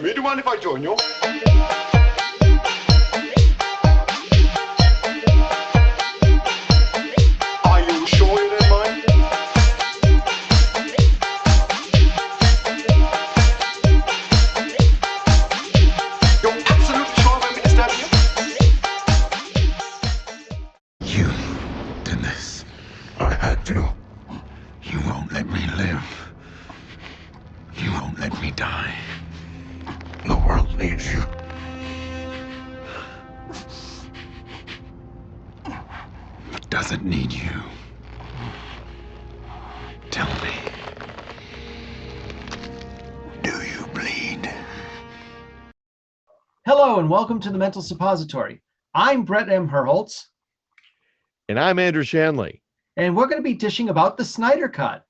me. Do you mind if I join you? Are you sure you don't mind? You're absolutely sure I won't be disturbing you? You did this. I had to. You won't let me live. You won't let me die. The world needs you. Does it need you? Tell me. Do you bleed? Hello and welcome to the Mental Suppository. I'm Bret M. Herholtz. And I'm Andrew Shanley. And we're going to be dishing about the Snyder Cut.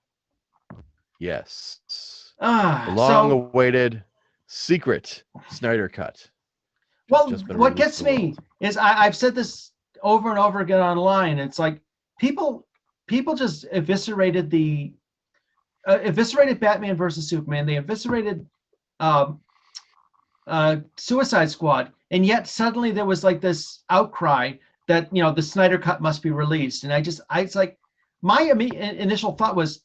Yes. So, Long-awaited secret Snyder Cut. Well, what gets me is I've said this over and over again online. It's like people just eviscerated Batman versus Superman. They eviscerated Suicide Squad, and yet suddenly there was like this outcry that the Snyder Cut must be released. And it's like my initial thought was,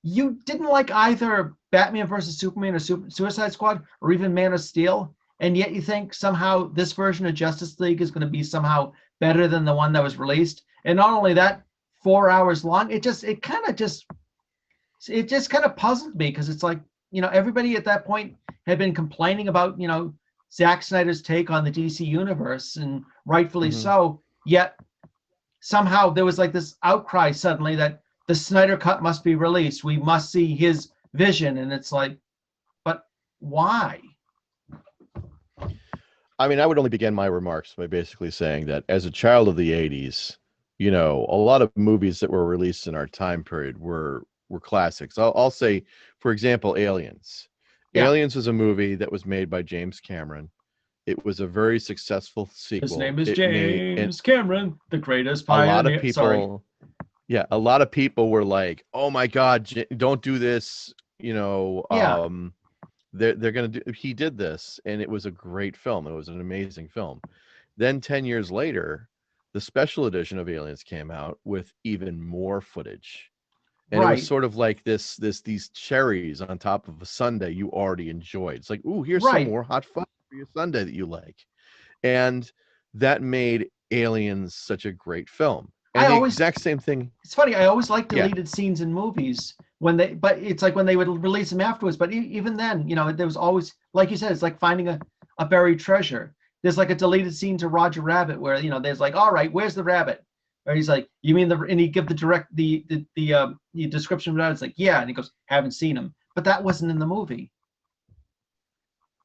you didn't like either Batman versus Superman or Suicide Squad or even Man of Steel, and yet you think somehow this version of Justice League is going to be somehow better than the one that was released. And not only that, 4 hours long. It just kind of puzzled me, because it's like, everybody at that point had been complaining about Zack Snyder's take on the DC universe, and rightfully so. Yet somehow there was like this outcry suddenly that the Snyder Cut must be released. We must see his vision. And it's like, but why? I mean, I would only begin my remarks by basically saying that as a child of the 80s, a lot of movies that were released in our time period were classics. I'll say, for example, Aliens. Yeah. Aliens was a movie that was made by James Cameron. It was a very successful sequel. His name is James Cameron, the greatest pioneer. A lot of people were like, "Oh my God, don't do this!" They're gonna do. He did this, and it was a great film. It was an amazing film. Then 10 years later, the special edition of Aliens came out with even more footage, and it was sort of like these cherries on top of a sundae you already enjoyed. It's like, ooh, here's some more hot fudge for your sundae that you like, and that made Aliens such a great film. And exact same thing. It's funny. I always like deleted scenes in movies but it's like when they would release them afterwards. But even then, there was always, like you said, it's like finding a buried treasure. There's like a deleted scene to Roger Rabbit where there's like, all right, where's the rabbit? Or he's like, you mean and he give the description of it. It's like, yeah, and he goes, haven't seen him, but that wasn't in the movie.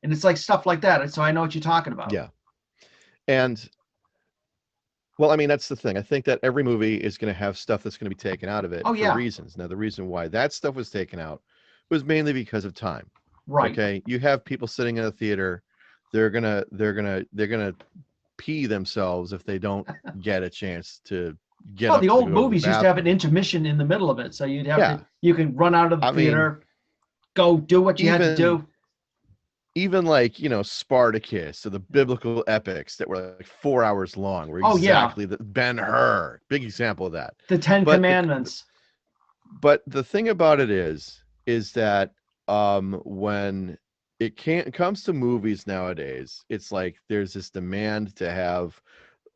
And it's like stuff like that. So I know what you're talking about. Yeah, and. Well, I mean, that's the thing. I think that every movie is going to have stuff that's going to be taken out of it for reasons. Now, the reason why that stuff was taken out was mainly because of time. Right. Okay. You have people sitting in a theater. They're gonna pee themselves if they don't get a chance to get. Well, the old movies used to have an intermission in the middle of it, so you'd have you can run out of the theater, go do what you had to do. Even like, Spartacus or the biblical epics that were like 4 hours long were the Ben-Hur, big example of that. The Ten Commandments. But the thing about it is that when it comes to movies nowadays, it's like there's this demand to have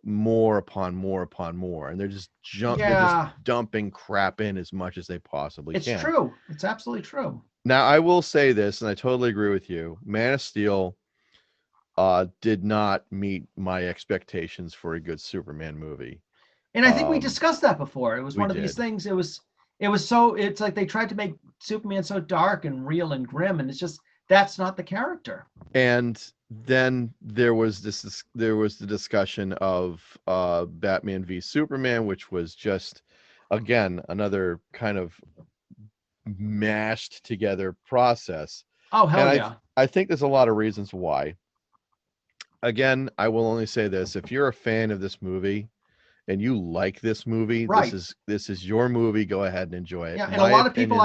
more upon more upon more, and they're just dumping crap in as much as they possibly can. It's true. It's absolutely true. Now, I will say this, and I totally agree with you. Man of Steel did not meet my expectations for a good Superman movie. And I think we discussed that before. It was one of these things. It's like they tried to make Superman so dark and real and grim, and it's just, that's not the character. And then there was the discussion of Batman v Superman, which was just, again, another kind of mashed together process. Oh, hell yeah. I think there's a lot of reasons why. Again, I will only say this: if you're a fan of this movie and you like this movie, this is your movie. Go ahead and enjoy it. Yeah, and a lot of people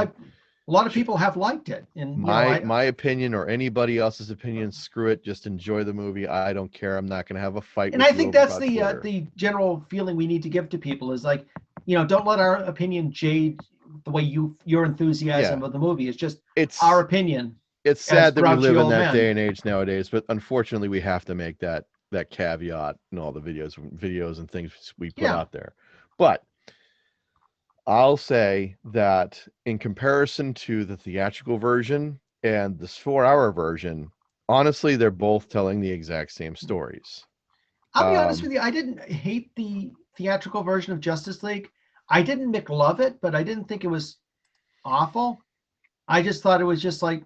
A lot of people have liked it, and My opinion or anybody else's opinion, screw it. Just enjoy the movie. I don't care. I'm not going to have a fight and with I you think over that's about Twitter. the general feeling we need to give to people is like, don't let our opinion jade the way your enthusiasm of the movie. It's just our opinion. It's as sad that we grouchy live in old that men. day and age nowadays, but unfortunately we have to make that caveat in all the videos and things we put out there. But I'll say that in comparison to the theatrical version and this 4-hour version, honestly, they're both telling the exact same stories. I'll be honest with you, I didn't hate the theatrical version of Justice League. I didn't love it, but I didn't think it was awful. I just thought it was just like,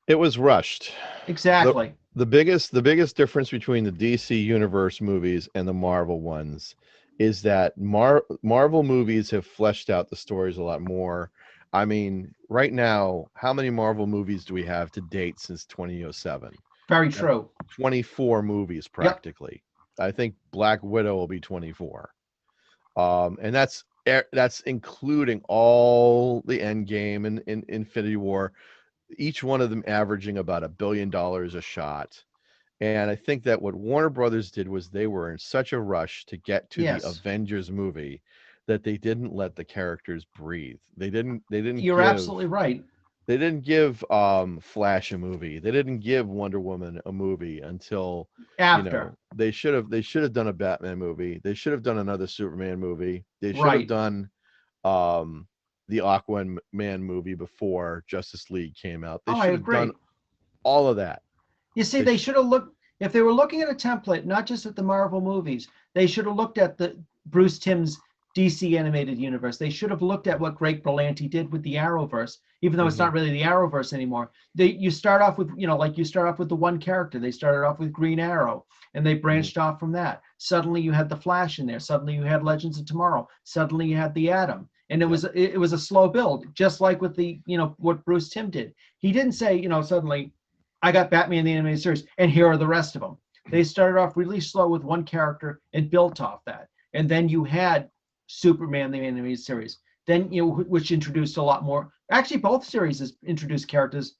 It was rushed. Exactly. The biggest difference between the DC Universe movies and the Marvel ones is that Marvel movies have fleshed out the stories a lot more. I mean, right now, how many Marvel movies do we have to date since 2007? Very true. 24 movies practically. Yep. I think Black Widow will be 24. And that's including all the Endgame and Infinity War, each one of them averaging about $1 billion a shot. And I think that what Warner Brothers did was they were in such a rush to get to the Avengers movie that they didn't let the characters breathe. They didn't You're absolutely right. They didn't give Flash a movie. They didn't give Wonder Woman a movie until after. They should have done a Batman movie. They should have done another Superman movie. They should have done the Aquaman movie before Justice League came out. They should have done all of that. You see, they should have looked, if they were looking at a template, not just at the Marvel movies, they should have looked at the Bruce Timm's DC animated universe. They should have looked at what Greg Berlanti did with the Arrowverse, even though it's not really the Arrowverse anymore. You start off with, you start off with the one character. They started off with Green Arrow, and they branched off from that. Suddenly you had the Flash in there. Suddenly you had Legends of Tomorrow. Suddenly you had the Atom. And it was a slow build, just like with the, what Bruce Timm did. He didn't say, suddenly, I got Batman the Animated Series, and here are the rest of them. They started off really slow with one character and built off that. And then you had Superman the Animated Series, then, which introduced a lot more. Actually, both series introduced characters,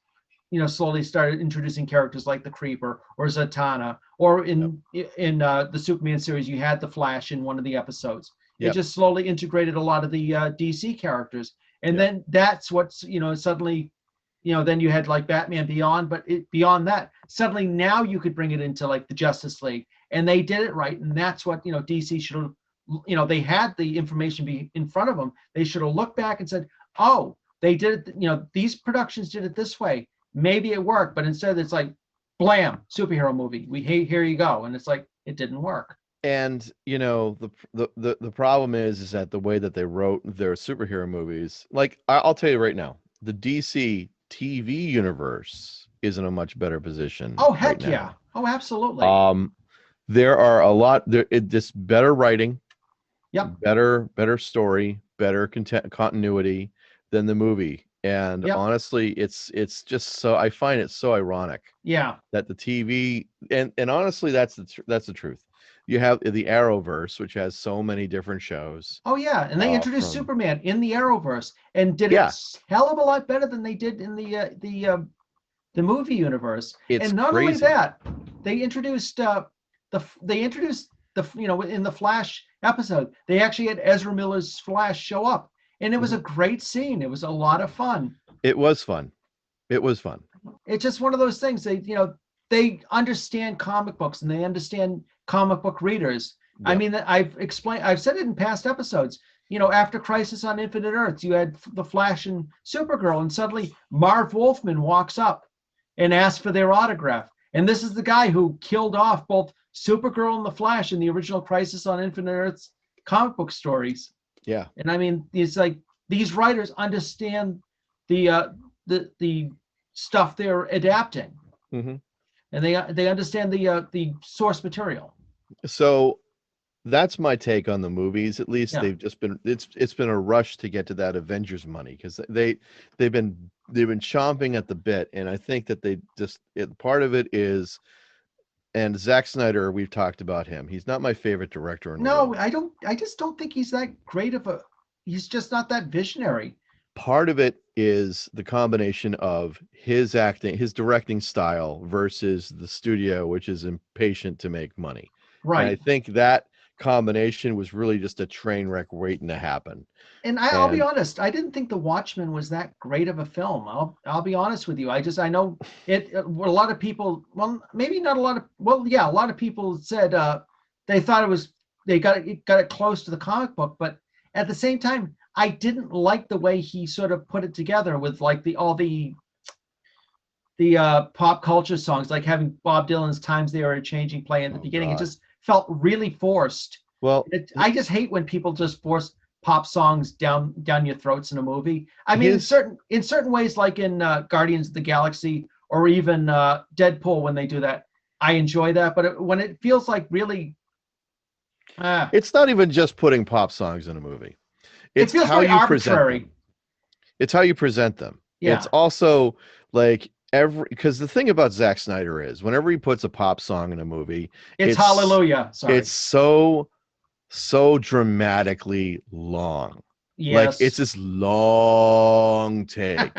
slowly started introducing characters like the Creeper or Zatanna, or in the Superman series, you had the Flash in one of the episodes. It just slowly integrated a lot of the DC characters. And then that's what's, suddenly, then you had like Batman Beyond, but beyond that, suddenly now you could bring it into like the Justice League, and they did it right. And that's what, DC should have, they had the information be in front of them. They should have looked back and said, oh, they did it, these productions did it this way. Maybe it worked, but instead it's like, blam, superhero movie. Here you go. And it's like, it didn't work. And the problem is that the way that they wrote their superhero movies, like I'll tell you right now, the DC TV universe is in a much better position. Oh heck yeah! Oh absolutely. There are a lot there. Just better writing. Yep. Better story, better continuity than the movie. And honestly, it's just so, I find it so ironic. Yeah. That the TV and honestly, that's the truth. You have the Arrowverse, which has so many different shows. Oh yeah, and they introduced Superman in the Arrowverse and did it hell of a lot better than they did in the movie universe. It's and not crazy. only that, they introduced in the Flash episode, they actually had Ezra Miller's Flash show up, and it was a great scene. It was a lot of fun. It was fun. It's just one of those things. They understand comic books and they understand comic book readers. I mean, I've said it in past episodes. After Crisis on Infinite Earths, you had the Flash and Supergirl, and suddenly Marv Wolfman walks up and asks for their autograph. And this is the guy who killed off both Supergirl and the Flash in the original Crisis on Infinite Earths comic book stories. Yeah. And I mean, it's like these writers understand the stuff they're adapting. Mm-hmm. And they understand the source material. So that's my take on the movies. At least they've just been it's been a rush to get to that Avengers money, because they've been chomping at the bit, and I think that part of it is, and Zack Snyder, we've talked about him. He's not my favorite director in the world. I just don't think he's that great of a he's just not that visionary. Part of it is the combination of his acting, his directing style versus the studio, which is impatient to make money. And I Right. think that combination was really just a train wreck waiting to happen. And I'll be And honest, I didn't think The Watchmen was that great of a film. I'll be honest with you. I know it. A lot of people, well, maybe not a lot of, well, yeah, a lot of people said they thought they got it close to the comic book, but at the same time, I didn't like the way he sort of put it together with like all the pop culture songs, like having Bob Dylan's "Times They Are Changing" play in the beginning. It God. just felt really forced. Well, I just hate when people just force pop songs down your throats in a movie. I mean, in certain ways, like in Guardians of the Galaxy or even Deadpool, when they do that, I enjoy that. But when it feels like really, it's not even just putting pop songs in a movie. It's it feels how very you arbitrary. present them. It's how you present them. Yeah. It's also like because the thing about Zack Snyder is whenever he puts a pop song in a movie, it's hallelujah. Sorry. It's so dramatically long. Yes. Like it's this long take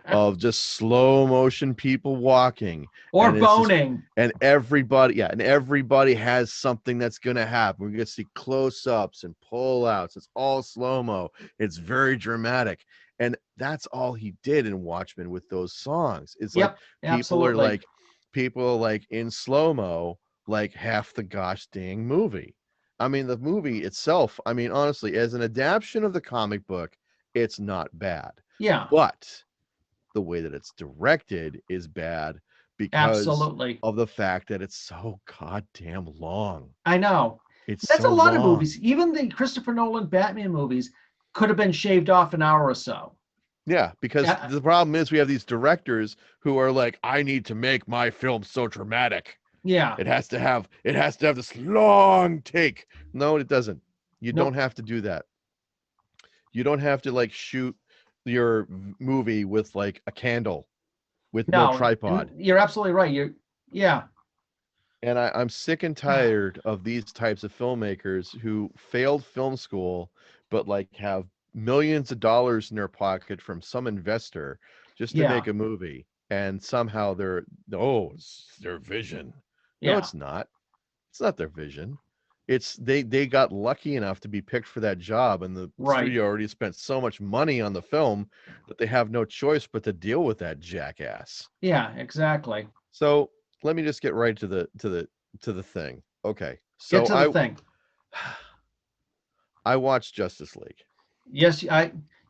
of just slow motion people walking or boning. And everybody has something that's gonna happen. We're gonna see close-ups and pull-outs. It's all slow-mo. It's very dramatic. And that's all he did in Watchmen with those songs. It's like people are like in slow-mo, like half the gosh dang movie. I mean, the movie itself, I mean, honestly, as an adaptation of the comic book, it's not bad. Yeah. But the way that it's directed is bad because of the fact that it's so goddamn long. I know. That's so a lot long. Of movies. Even the Christopher Nolan Batman movies could have been shaved off an hour or so. Yeah, because the problem is we have these directors who are like, I need to make my film so dramatic. Yeah. It has to have this long take. No, it doesn't. You don't have to do that. You don't have to like shoot your movie with like a candle with no tripod. You're absolutely right. And I'm sick and tired of these types of filmmakers who failed film school, but like have millions of dollars in their pocket from some investor just to make a movie. And somehow it's their vision. No, it's not. It's not their vision. It's they got lucky enough to be picked for that job, and the studio already spent so much money on the film that they have no choice but to deal with that jackass. Yeah, exactly. So let me just get right to the thing. Okay. So get to the thing. I watched Justice League. Yes,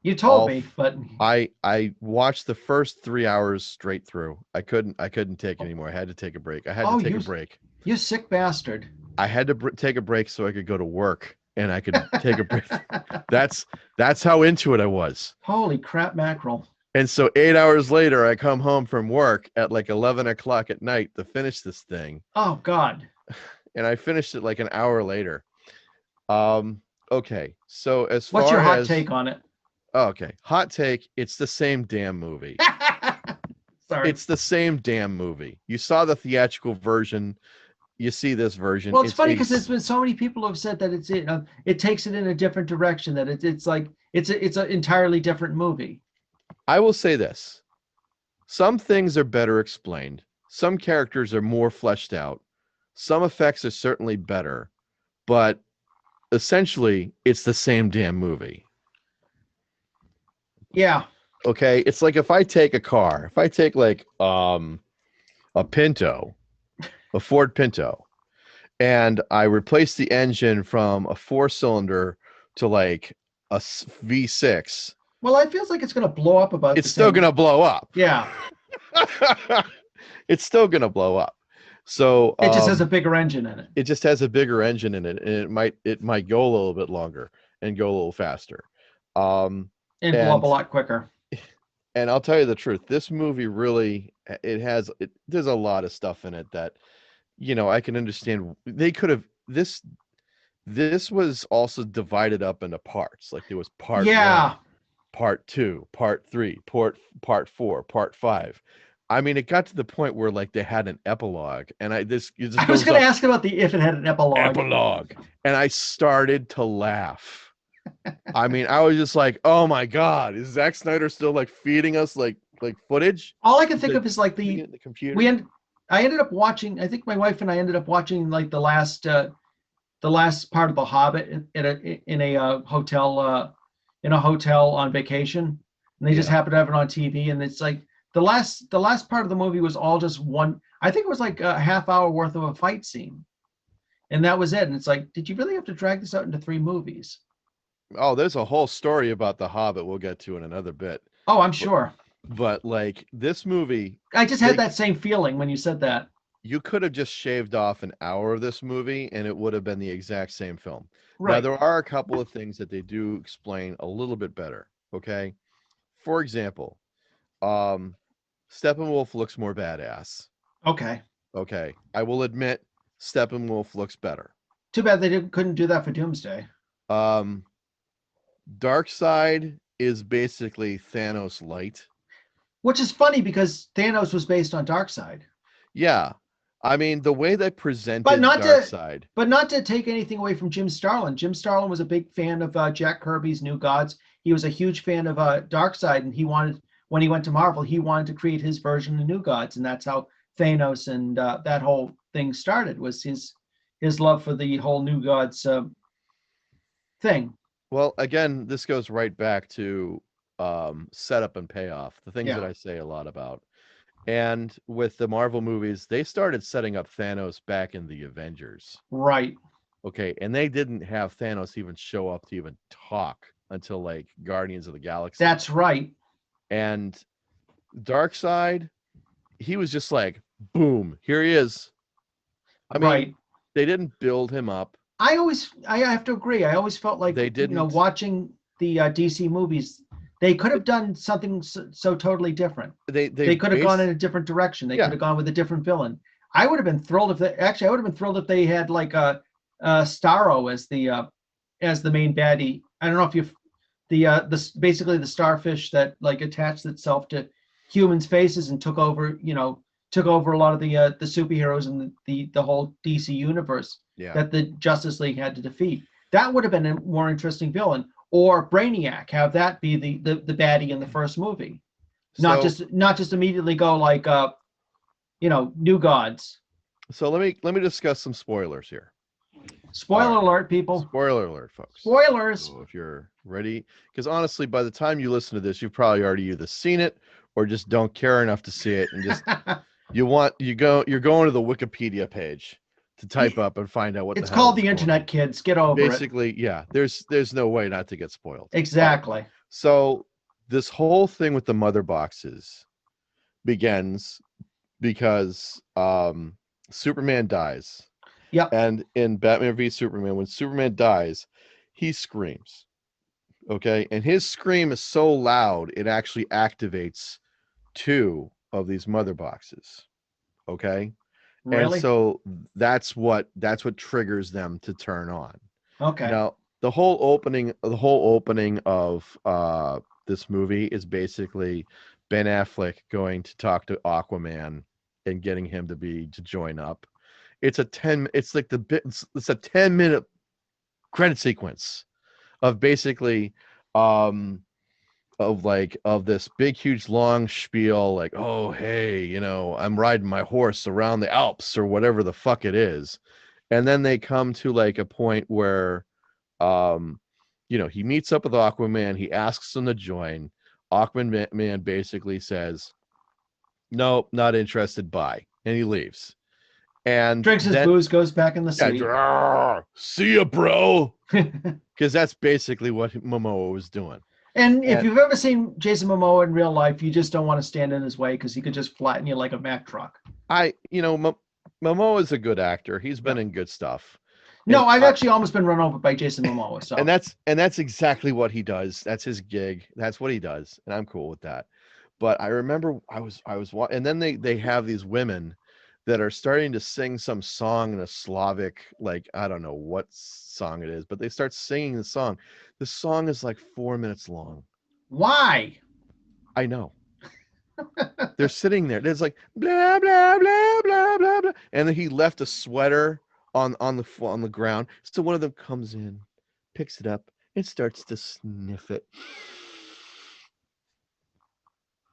you told me, but I watched the first 3 hours straight through. I couldn't take anymore. I had to take a break. I had to take a break. You sick bastard. I had to take a break so I could go to work and I could take a break. That's how into it I was. Holy crap mackerel. And so 8 hours later, I come home from work at like 11 o'clock at night to finish this thing. Oh God. And I finished it like an hour later. Okay. So as what's your hot take on it? Okay. Hot take. It's the same damn movie. Sorry. It's the same damn movie. You saw the theatrical version. You see this version. Well, it's funny because there's been so many people who have said that it takes it in a different direction. That it's like it's an entirely different movie. I will say this: some things are better explained. Some characters are more fleshed out. Some effects are certainly better, but essentially, it's the same damn movie. Yeah. Okay, it's like if I take a car, if I take like a Pinto, a Ford Pinto, and I replace the engine from a 4-cylinder to like a V6. Well, it feels like it's going to blow up about. It's still going to blow up. Yeah. It's still going to blow up. So it just has a bigger engine in it. It just has a bigger engine in it, and it might go a little bit longer and go a little faster. And blow up a lot quicker. And I'll tell you the truth, this movie really, there's a lot of stuff in it that, I can understand. They could have, this was also divided up into parts. Like there was part 1, part 2, part 3, part 4, part 5. I mean, it got to the point where like they had an epilogue, and I was going to ask about if it had an epilogue. And I started to laugh. I mean, I was just like, oh my God, is Zack Snyder still like feeding us like footage? All I can think The, of is like the computer. we end. I ended up watching. I think my wife and I ended up watching like the last part of The Hobbit in a hotel in a hotel on vacation, and they just Yeah. happened to have it on TV, and it's like the last part of the movie was all just one. I think it was like a half hour worth of a fight scene, and that was it. And it's like, did you really have to drag this out into 3 movies? Oh, there's a whole story about The Hobbit we'll get to in another bit. Oh, I'm But, sure. but like this movie, I just had that same feeling when you said that. you could have just shaved off an hour of this movie and it would have been the exact same film. Now, Right. there are a couple of things that they do explain a little bit better. Okay. For example, Steppenwolf looks more badass. Okay. Okay. I will admit Steppenwolf looks better. Too bad they couldn't do that for Doomsday. Um, Darkseid is basically Thanos light. Which is funny because Thanos was based on Darkseid. Yeah. I mean, the way they presented But Darkseid. not to take anything away from Jim Starlin. Jim Starlin was a big fan of Jack Kirby's New Gods. He was a huge fan of Darkseid, and he wanted, when he went to Marvel, he wanted to create his version of New Gods, and that's how Thanos and that whole thing started. Was his love for the whole New Gods thing. Well, again, this goes right back to setup and payoff, the things that Yeah. I say a lot about. And with the Marvel movies, they started setting up Thanos back in the Avengers. Right. Okay, and they didn't have Thanos even show up to even talk until like Guardians of the Galaxy. That's right. And Darkseid, he was just like, boom, here he is. I mean, Right. they didn't build him up. I have to agree. I always felt like, They didn't. watching the DC movies, they could have done something so totally different. They could have gone in a different direction. They Yeah. could have gone with a different villain. I would have been thrilled if I would have been thrilled if they had like Starro as the main baddie. I don't know if you've basically the starfish that like attached itself to humans' faces and took over a lot of the superheroes and the whole DC universe Yeah. that the Justice League had to defeat. That would have been a more interesting villain. Or Brainiac, have that be the baddie in the first movie. Not just immediately go like New Gods. So let me discuss some spoilers here. Spoiler alert, people. Spoiler alert, folks. Spoilers. So if you're ready, because honestly, by the time you listen to this, you've probably already either seen it or just don't care enough to see it, and just you're going to the Wikipedia page to type up and find out what it's called the internet, kids. Get over it. Basically, yeah. There's no way not to get spoiled. Exactly. So this whole thing with the mother boxes begins because Superman dies. Yep. And in Batman v Superman, when Superman dies, he screams. Okay, and his scream is so loud it actually activates 2 of these mother boxes. Okay. Really? And so that's what triggers them to turn on. Okay. Now, the whole opening of this movie is basically Ben Affleck going to talk to Aquaman and getting him to join up. It's a 10-minute credit sequence of basically of this big huge long spiel like, oh hey, I'm riding my horse around the Alps or whatever the fuck it is. And then they come to like a point where he meets up with Aquaman, he asks him to join. Aquaman basically says, nope, not interested, bye, and he leaves. And drinks his booze, goes back in the sea. See ya, bro. Because that's basically what Momoa was doing. And if you've ever seen Jason Momoa in real life, you just don't want to stand in his way because he could just flatten you like a Mack truck. Momoa is a good actor. He's been in good stuff. No, I've actually almost been run over by Jason Momoa. So and that's exactly what he does. That's his gig. That's what he does, and I'm cool with that. But I remember I was and then they have these women that are starting to sing some song in a Slavic, like, I don't know what song it is, but they start singing the song. The song is like 4 minutes long. Why? I know. They're sitting there. There's like blah blah blah blah blah blah, and then he left a sweater on the ground. So one of them comes in, picks it up, and starts to sniff it.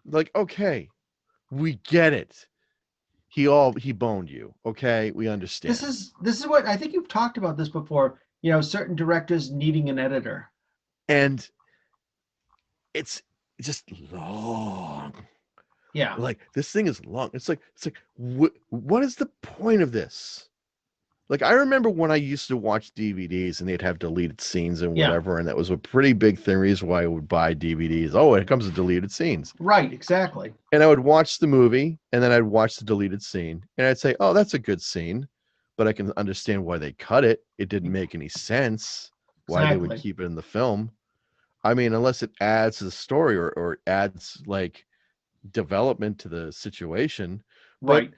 Like, okay, we get it. He boned you. Okay, we understand. This is what I think you've talked about this before. You know, certain directors needing an editor. And it's just long. Yeah. Like, this thing is long. It's like what is the point of this? Like, I remember when I used to watch DVDs and they'd have deleted scenes and Yeah. whatever, and that was a pretty big thing, reason why I would buy DVDs. Oh, it comes with deleted scenes. Right, exactly. And I would watch the movie, and then I'd watch the deleted scene, and I'd say, oh, that's a good scene, but I can understand why they cut it. It didn't make any sense why they would Exactly. keep it in the film. I mean, unless it adds to the story or adds like development to the situation. But Right.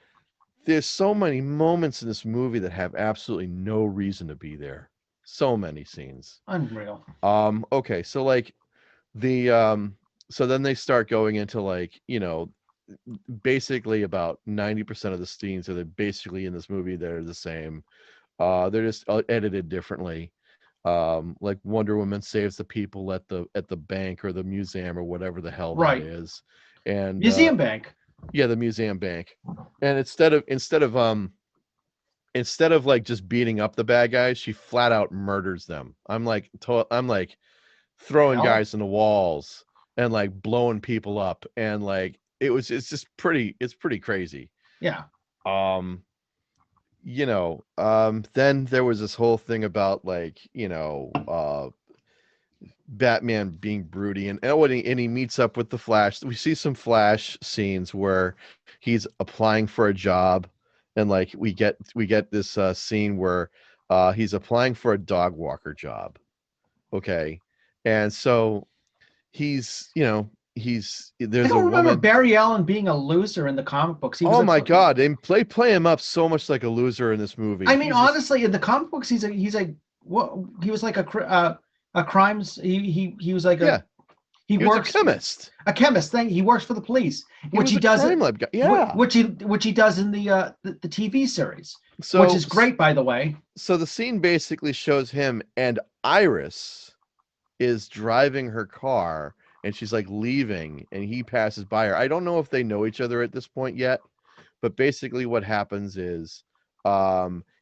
there's so many moments in this movie that have absolutely no reason to be there. So many scenes. Unreal. Okay, so like the so then they start going into, like, you know, basically about 90% of the scenes that are basically in this movie, they're the same. They're just edited differently. Like Wonder Woman saves the people at the bank or the museum or whatever the hell that Right. is. And Museum Bank. yeah, the museum bank. And instead of like just beating up the bad guys, she flat out murders them. I'm like throwing Hell? guys in the walls and like blowing people up, and like it's just pretty crazy. Yeah. You know, then there was this whole thing about, like, you know, Batman being broody, and he meets up with the Flash. We see some Flash scenes where he's applying for a job, and like we get this scene where he's applying for a dog walker job. Okay. And so there's I don't a remember woman. Barry Allen being a loser in the comic books. He was Oh my God, they play him up so much like a loser in this movie. I mean, He's just- honestly, in the comic books, he's like what he was like a crimes. He was like yeah, he he was works a chemist. a chemist thing. He works for the police, which was he a does crime lab guy. Yeah. which he does in the TV series, So which is great, by the way. So the scene basically shows him, and Iris is driving her car, and she's like leaving, and he passes by her. I don't know if they know each other at this point yet, but basically what happens is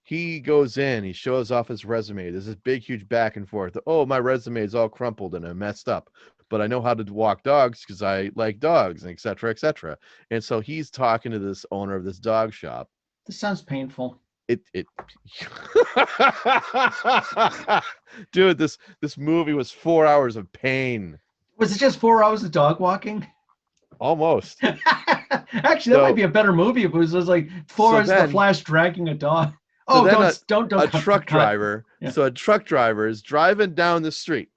he goes in, he shows off his resume. There's this big huge back and forth. Oh, my resume is all crumpled and I'm messed up, but I know how to walk dogs because I like dogs, and et cetera, et cetera. And so he's talking to this owner of this dog shop. This sounds painful. It Dude, this movie was 4 hours of pain. Was it just 4 hours of dog walking? Almost. Actually, that might be a better movie if it was just like 4 hours of the Flash dragging a dog. Oh, don't a truck driver. Yeah. So a truck driver is driving down the street.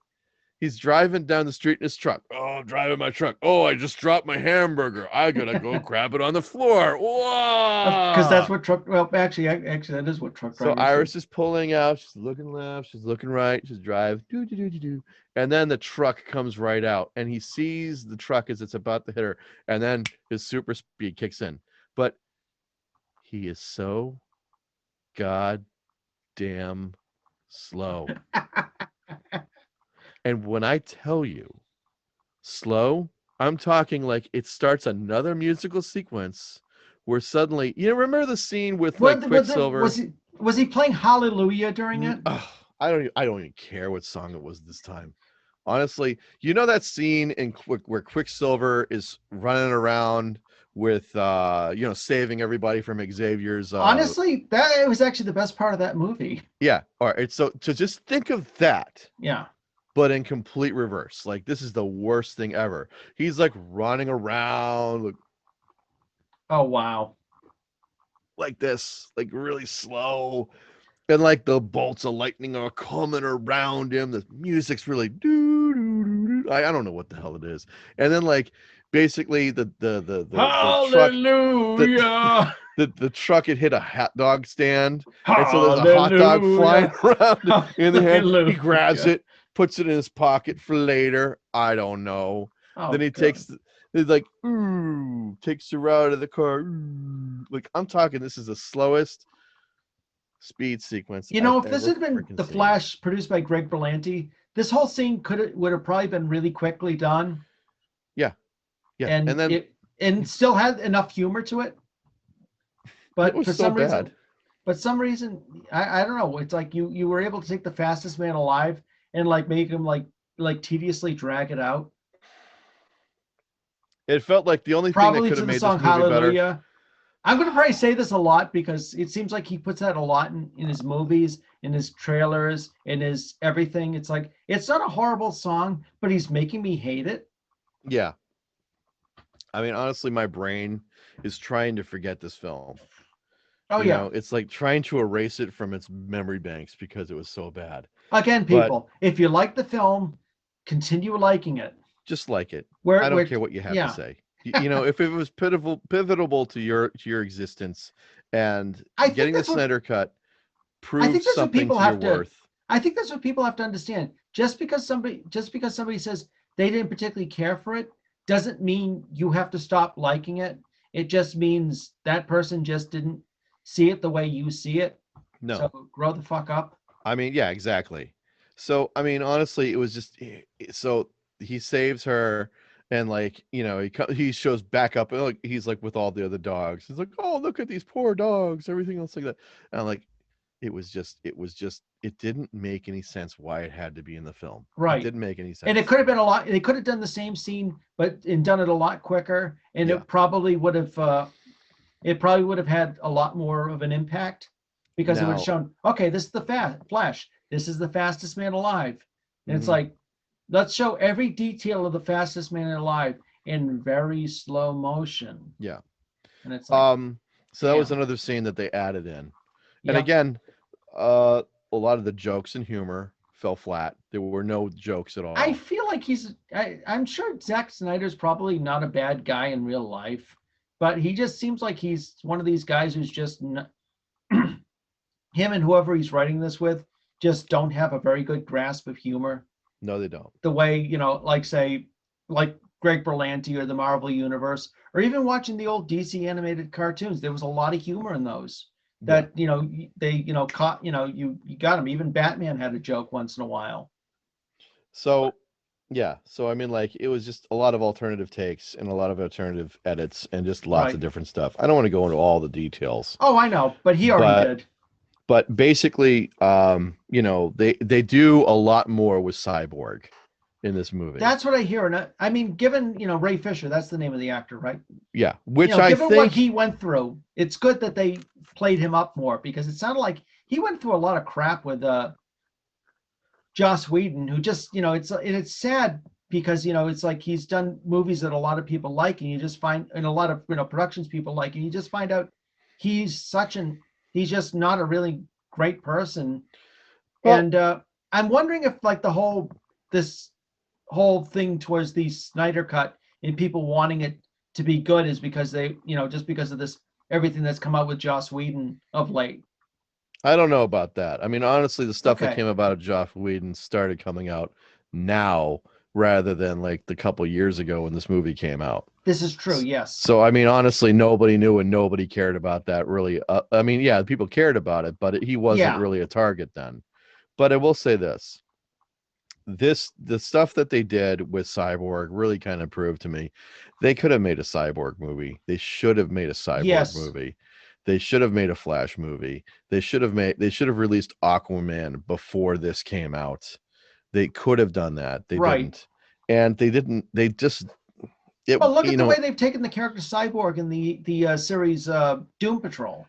He's driving down the street in his truck. Oh, I'm driving my truck. Oh, I just dropped my hamburger. I gotta go grab it on the floor. Whoa! Because that's what truck. Well, actually, that is what truck drivers. So Iris is pulling out. She's looking left. She's looking right. She's driving. And then the truck comes right out, and he sees the truck as it's about to hit her, and then his super speed kicks in. But he is so goddamn slow. And when I tell you slow, I'm talking like it starts another musical sequence where suddenly, you remember the scene with like Quicksilver? Was he playing Hallelujah during it? I don't even care what song it was this time. Honestly, you know that scene in where Quicksilver is running around with saving everybody from Xavier's honestly, that was actually the best part of that movie. Yeah. All right. So just think of that. Yeah. But in complete reverse. Like, this is the worst thing ever. He's like running around like, oh wow, like this, like really slow, and like the bolts of lightning are coming around him. The music's really I don't know what the hell it is. And then like basically the Hallelujah. The truck had hit a hot dog stand, and so there's a hot dog flying around in the hand. He grabs it, puts it in his pocket for later. I don't know. Oh, then he takes her out of the car. Like, I'm talking, this is the slowest speed sequence. You know, if this had been The Flash produced by Greg Berlanti, this whole scene would have probably been really quickly done. Yeah. And then it still had enough humor to it. But it was for so some bad. reason, I don't know. It's like you were able to take the fastest man alive and like make him like tediously drag it out. It felt like the only thing that Probably could to have the made song this movie better. Hallelujah. I'm going to probably say this a lot because it seems like he puts that a lot in his movies, in his trailers, in his everything. It's like, it's not a horrible song, but he's making me hate it. Yeah. I mean, honestly, my brain is trying to forget this film. Oh, You yeah. know, it's like trying to erase it from its memory banks because it was so bad. Again, people, if you like the film, continue liking it. Just like it. Where, I don't where, care what you have yeah. to say. You know, if it was pivotal to your existence, and I think getting the that's what- Snyder Cut I proves think that's what something people to your have to. worth. I think that's what people have to understand. Just because somebody says they didn't particularly care for it, doesn't mean you have to stop liking it. It just means that person just didn't see it the way you see it. No. So grow the fuck up. I mean, yeah, exactly. So, I mean, honestly, it was just so he saves her, and like, you know, he shows back up, and like he's like with all the other dogs. He's like, "Oh, look at these poor dogs," everything else like that. And I'm like, it didn't make any sense why it had to be in the film. Right. It didn't make any sense. And it could have been a lot. They could have done the same scene, but and done it a lot quicker, and Yeah. it probably would have had a lot more of an impact because it would have shown, okay, this is the Flash. This is the fastest man alive. And it's like, let's show every detail of the fastest man alive in very slow motion. Yeah. And it's like, so that was another scene that they added in. And yeah. again, a lot of the jokes and humor fell flat. There were no jokes at all. I feel like I'm sure Zack Snyder's probably not a bad guy in real life, but he just seems like he's one of these guys who's just him and whoever he's writing this with just don't have a very good grasp of humor. No, they don't. The way, you know, like Greg Berlanti or the Marvel Universe, or even watching the old DC animated cartoons, there was a lot of humor in those that, you know, they, you know, caught, you know, you got them. Even Batman had a joke once in a while. So, yeah. So, I mean, like, it was just a lot of alternative takes and a lot of alternative edits and just lots of different stuff. I don't want to go into all the details. Oh, I know, but he already did. But basically, you know, they do a lot more with Cyborg in this movie. That's what I hear. And I mean, given, you know, Ray Fisher, that's the name of the actor, right? Yeah. Which, you know, I given think what he went through, it's good that they played him up more, because it sounded like he went through a lot of crap with Joss Whedon, who just, you know, it's sad because, you know, it's like he's done movies that a lot of people like, and you just find, and a lot of, you know, productions people like, and you just find out he's just not a really great person. Well, and I'm wondering if like this whole thing towards the Snyder Cut and people wanting it to be good is because they, you know, just because of this, everything that's come out with Joss Whedon of late. I don't know about that. I mean, honestly, the stuff that came about Joss Whedon started coming out now rather than like the couple years ago when this movie came out. This is true, yes. So, I mean, honestly, nobody knew and nobody cared about that really. I mean, yeah, people cared about it, but he wasn't really a target then. But I will say this. The stuff that they did with Cyborg really kind of proved to me they could have made a Cyborg movie. They should have made a Cyborg movie. They should have made a Flash movie. They should have released Aquaman before this came out. They could have done that. They didn't. And they didn't. They just well, look at the way they've taken the character Cyborg in the series Doom Patrol.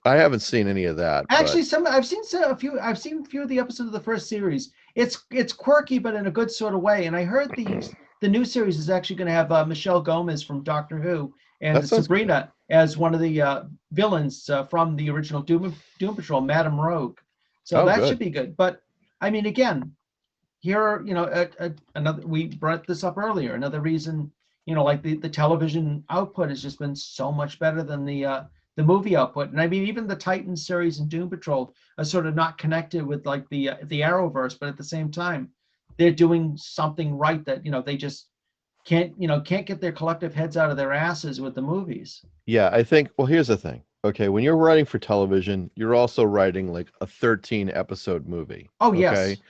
I haven't seen any of that. Actually, I've seen a few of the episodes of the first series. It's quirky, but in a good sort of way. And I heard the new series is actually going to have Michelle Gomez from Doctor Who and Sabrina as one of the villains from the original Doom Patrol, Madame Rogue. So that should be good. But I mean, again, here, you know, another, we brought this up earlier. Another reason, you know, like the television output has just been so much better than the movie output. And I mean, even the Titans series and Doom Patrol are sort of not connected with like the Arrowverse, but at the same time, they're doing something right that, you know, they just can't get their collective heads out of their asses with the movies. Yeah, I think, well, here's the thing. Okay, when you're writing for television, you're also writing like a 13 episode movie. Oh, yes. Okay?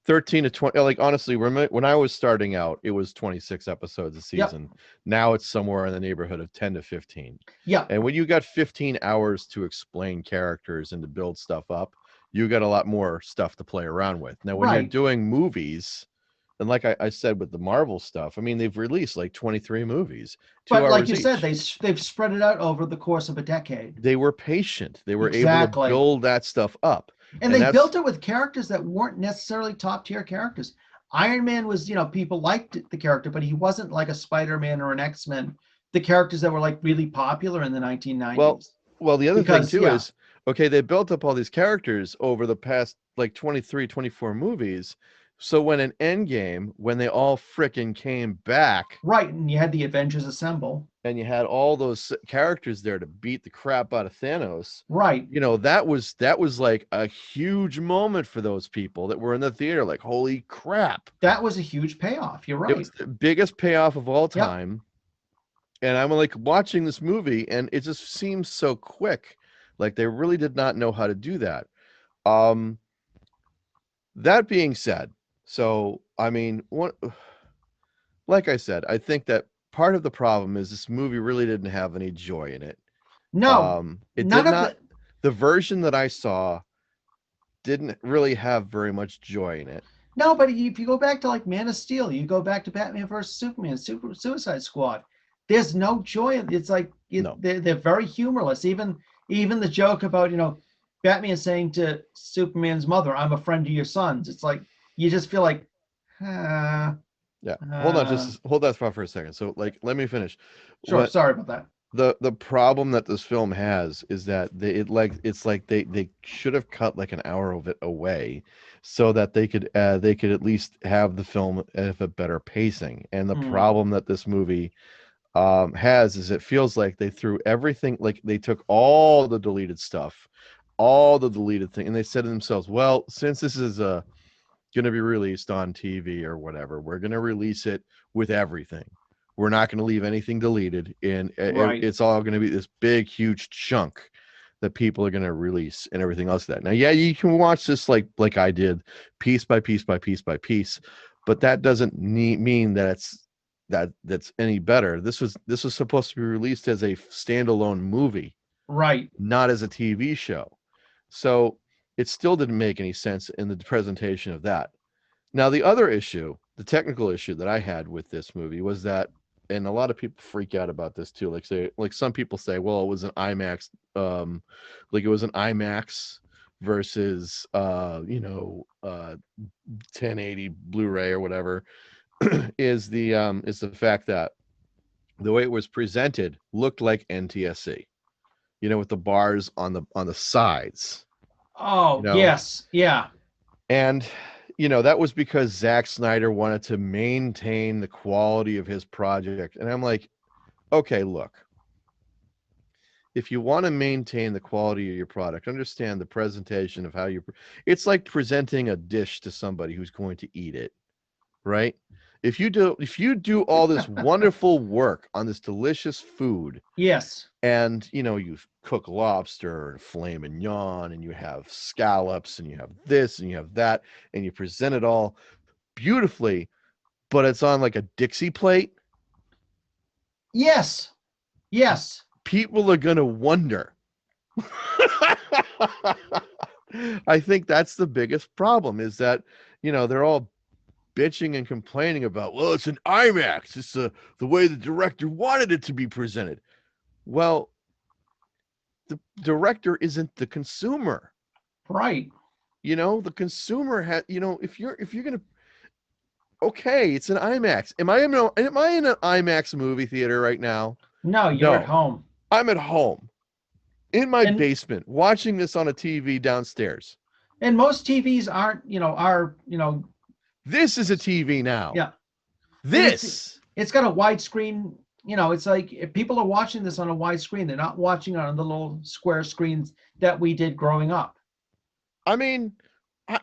13 to 20, like honestly, when I was starting out, it was 26 episodes a Yep. season. Now it's somewhere in the neighborhood of 10 to 15. Yeah. And when you got 15 hours to explain characters and to build stuff up, you got a lot more stuff to play around with. Now, when you're Right. doing movies, and like I said with the Marvel stuff, I mean, they've released like 23 movies, 2 But like hours you said, each. they've spread it out over the course of a decade. They were patient. They were able to Exactly. build that stuff up. And And they that's built it with characters that weren't necessarily top tier characters. Iron Man was, people liked the character, but he wasn't like a Spider-Man or an X-Men, the characters that were like really popular in the 1990s. well, the other thing Because, too yeah. is, okay, they built up all these characters over the past like 23, 24 movies. So when an Endgame, when they all frickin' came back, Right, and you had the Avengers assemble. and you had all those characters there to beat the crap out of Thanos, Right. that was like a huge moment for those people that were in the theater. Like, holy crap! That was a huge payoff. You're It right. was the biggest payoff of all Yep. time. And I'm like watching this movie, and it just seems so quick. Like they really did not know how to do that. That being said, so I mean, like I said, I think that part of the problem is this movie really didn't have any joy in it. No, It none did of not. The version that I saw didn't really have very much joy in it. No, but if you go back to like Man of Steel, you go back to Batman versus Superman, Suicide Squad, there's no joy. It's like No. they're very humorless. Even the joke about Batman saying to Superman's mother, "I'm a friend of your son's." It's like you just feel like, Yeah. Hold on, just hold that thought for a second. So, like, let me finish. Sure. Sorry about that. The problem that this film has is that it's like they should have cut like an hour of it away, so that they could at least have the film have a better pacing. And the problem that this movie has is it feels like they threw everything, like they took all the deleted stuff, all the deleted thing, and they said to themselves, well, since this is going to be released on TV or whatever, we're going to release it with everything. We're not going to leave anything deleted, and Right. it's all going to be this big, huge chunk that people are going to release and everything else like that. Now, yeah, you can watch this like I did, piece by piece by piece by piece, but that doesn't mean that that's any better. This was supposed to be released as a standalone movie, Right. not as a TV show. So it still didn't make any sense in the presentation of that. Now, the other issue, the technical issue that I had with this movie was that, and a lot of people freak out about this too. Like some people say, well, it was an IMAX, like it was an IMAX versus 1080 Blu-ray or whatever, is the fact that the way it was presented looked like NTSC, with the bars on the sides. Oh, yes. Yeah. And that was because Zack Snyder wanted to maintain the quality of his project. And I'm like, okay, look, if you want to maintain the quality of your product, understand the presentation of how it's like presenting a dish to somebody who's going to eat it, right? If you do all this wonderful work on this delicious food, Yes, and you cook lobster and filet mignon, and you have scallops, and you have this and you have that, and you present it all beautifully, but it's on like a Dixie plate, yes, people are gonna wonder. I think that's the biggest problem, is that they're all bitching and complaining about, well, it's an IMAX, it's the way the director wanted it to be presented. Well, the director isn't the consumer. Right. The consumer has, if you're gonna, okay, it's an IMAX. Am I in an IMAX movie theater right now? No, you're No. at home. I'm at home in my basement watching this on a TV downstairs. And most TVs aren't, This is a TV now. Yeah. This. It's got a widescreen. It's like if people are watching this on a wide screen, they're not watching on the little square screens that we did growing up. I mean,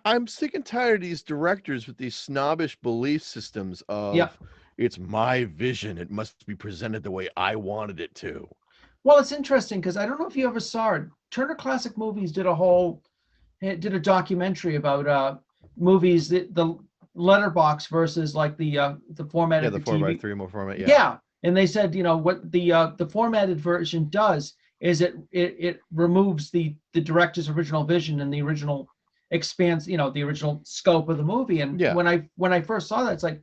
I'm sick and tired of these directors with these snobbish belief systems of, it's my vision, it must be presented the way I wanted it to. Well, it's interesting because I don't know if you ever saw it. Turner Classic Movies did a documentary about movies, the letterbox versus like the formatted the for TV. 4:3 more format. Yeah, and they said, what the formatted version does is it removes the director's original vision and the original expands, the original scope of the movie. And Yeah. when I first saw that, it's like,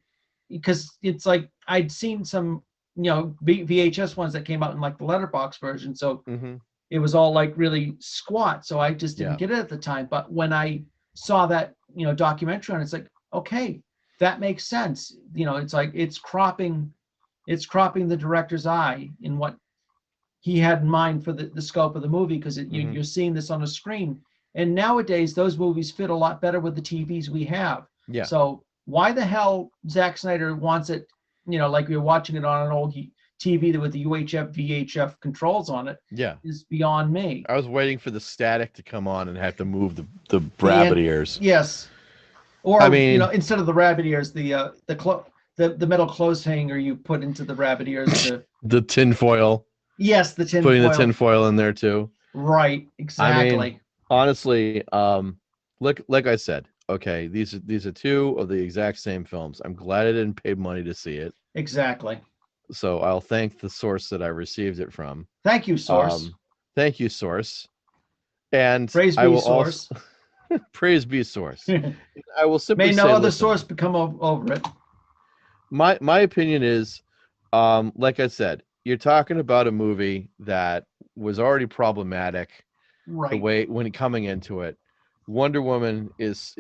because it's like I'd seen some VHS ones that came out in like the letterbox version, so it was all like really squat, so I just didn't get it at the time. But when I saw that documentary on it, it's like, okay, that makes sense. It's like it's cropping the director's eye in what he had in mind for the scope of the movie, because you're seeing this on a screen. And nowadays those movies fit a lot better with the TVs we have. Yeah. So why the hell Zack Snyder wants it, like you're watching it on an old TV with the UHF VHF controls on it, is beyond me. I was waiting for the static to come on and have to move the rabbit ears. Yes. Or I mean, instead of the rabbit ears, the metal clothes hanger you put into the rabbit ears. The tin foil. Yes, the tin putting foil. the tin foil in there too. Right, exactly. I mean, honestly, like I said, okay, these are two of the exact same films. I'm glad I didn't pay money to see it. Exactly. So I'll thank the source that I received it from. Thank you, source. Thank you, source. And praise be source. Praise be source. I will simply may no say, other listen, source become over it. My opinion is, like I said, you're talking about a movie that was already problematic. Right. The way when coming into it, Wonder Woman is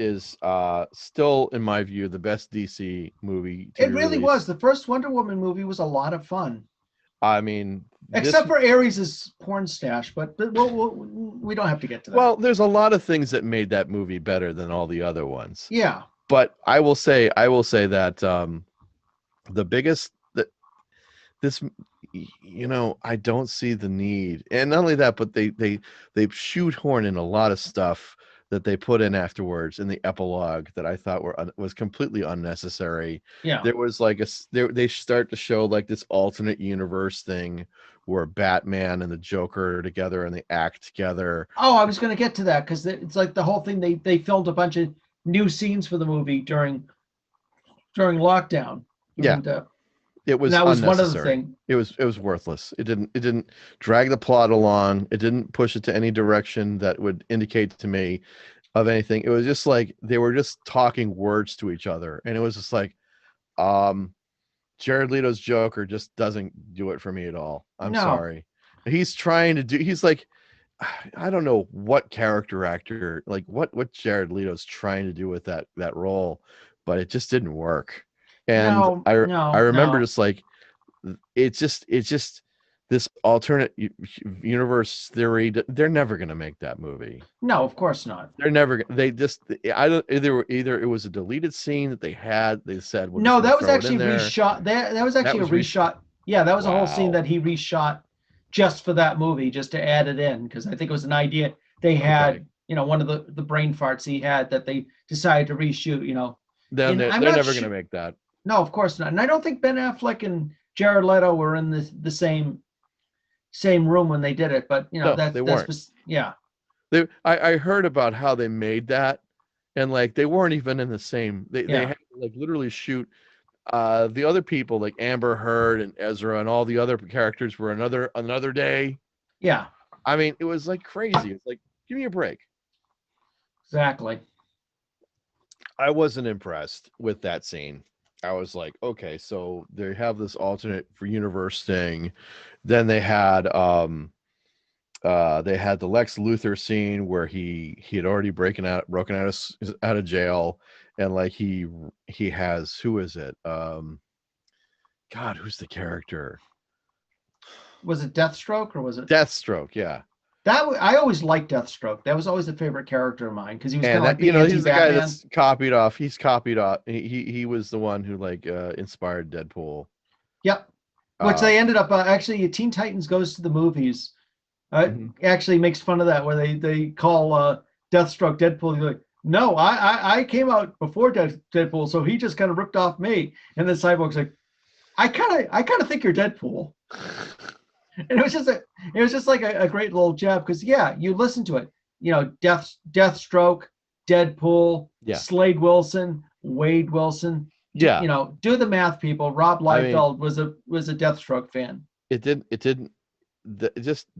still, in my view, the best DC movie. It really was. The first Wonder Woman movie was a lot of fun. I mean, except for Ares' porn stash, but we don't have to get to that. Well, there's a lot of things that made that movie better than all the other ones. Yeah. But I will say that the biggest this I don't see the need. And not only that, but they shoehorn in a lot of stuff that they put in afterwards in the epilogue that I thought was completely unnecessary. Yeah. There was like they start to show like this alternate universe thing where Batman and the Joker are together and they act together. Oh, I was going to get to that, because it's like the whole thing, they filmed a bunch of new scenes for the movie during lockdown. Yeah. And, it was that was unnecessary. One of the things. It was worthless. It didn't drag the plot along. It didn't push it to any direction that would indicate to me of anything. It was just like they were just talking words to each other, and it was just like, Jared Leto's Joker just doesn't do it for me at all. I'm sorry. He's trying to do. He's like, I don't know what character actor, like what Jared Leto's trying to do with that role, but it just didn't work. And I remember just like it's just this alternate universe theory. They're never gonna make that movie. No, of course not. They're never. They just. I don't. Either it was a deleted scene that they had. They said. No, that was actually reshot. That was actually a reshot. Yeah, that was a whole scene that he reshot just for that movie, just to add it in, because I think it was an idea they had. Okay. One of the brain farts he had that they decided to reshoot. They're never gonna make that. No, of course not. And I don't think Ben Affleck and Jared Leto were in the same room when they did it. But they weren't. Yeah. I heard about how they made that, and like they weren't even in the same. They had to like literally shoot. The other people like Amber Heard and Ezra and all the other characters were another day. Yeah. I mean, it was like crazy. It's like, give me a break. Exactly. I wasn't impressed with that scene. I was like, okay, so they have this alternate for universe thing. Then they had the Lex Luthor scene where he had already broken out of jail, and like he has, who is it? God, who's the character? Was it Deathstroke or was it Deathstroke? Yeah. I always liked Deathstroke. That was always a favorite character of mine, because he was kind of like he's the guy that's copied off. He's copied off. He was the one who like inspired Deadpool. Yep. Which they ended up actually. Teen Titans Goes to the Movies. Actually makes fun of that, where they call Deathstroke Deadpool. He's like, no, I came out before Deadpool, so he just kind of ripped off me. And then Cyborg's like, I kind of think you're Deadpool. And it was just like a great little jab, because you listen to it, Deathstroke, Deadpool, Yeah. Slade Wilson, Wade Wilson. Yeah. You know, do the math, people. Rob I mean, Liefeld was a Deathstroke fan. it didn't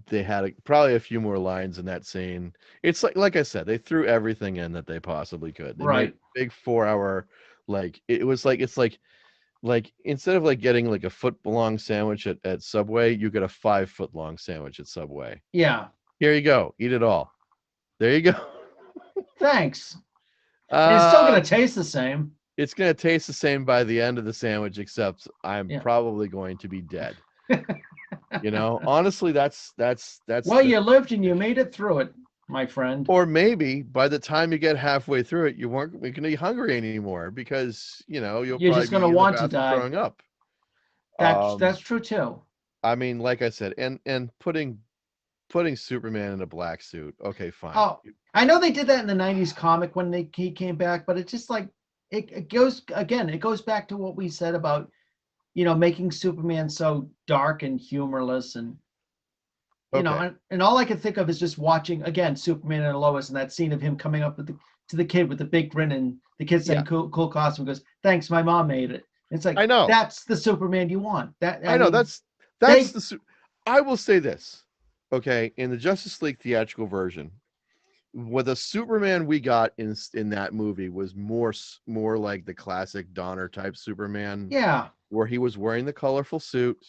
they had probably a few more lines in that scene. It's like I said, they threw everything in that they possibly could. They made Right. a big 4-hour, like it was like it's like instead of like getting like a foot long sandwich at Subway, you get a 5-foot long sandwich at Subway. Yeah. Here you go, eat it all. There you go. Thanks. It's still Uh, gonna taste the same. it's gonna taste the same by the end of the sandwich, except I'm Yeah. probably going to be dead. You know, honestly, that's Well, you lived and you made it through it, my friend. or maybe by the time you get halfway through it, you weren't going to be hungry anymore because you'll You're probably just be gonna in the want to bathroom die. throwing up. That's true too. I mean, like I said, and putting Superman in a black suit. Okay, fine. Oh, I know they did that in the '90s comic when he came back, but it's just like it goes again. It goes back to what we said about making Superman so dark and humorless, and and all I can think of is just watching again Superman and Lois and that scene of him coming up to the kid with the big grin and the kid saying cool costume, goes, "Thanks, my mom made it." It's like, I know that's the Superman you want. I know that's I will say this, okay, in the Justice League theatrical version, what the Superman we got in that movie was more like the classic Donner type Superman. Yeah. Where he was wearing the colorful suit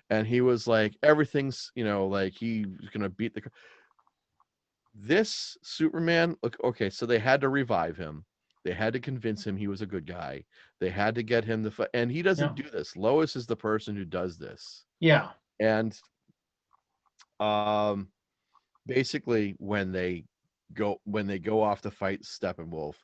and he was like, everything's, like he's gonna beat this Superman. Look, okay, so they had to revive him. They had to convince him he was a good guy. They had to get him to and he doesn't do this. Lois is the person who does this. Yeah. And basically when they go off to fight Steppenwolf,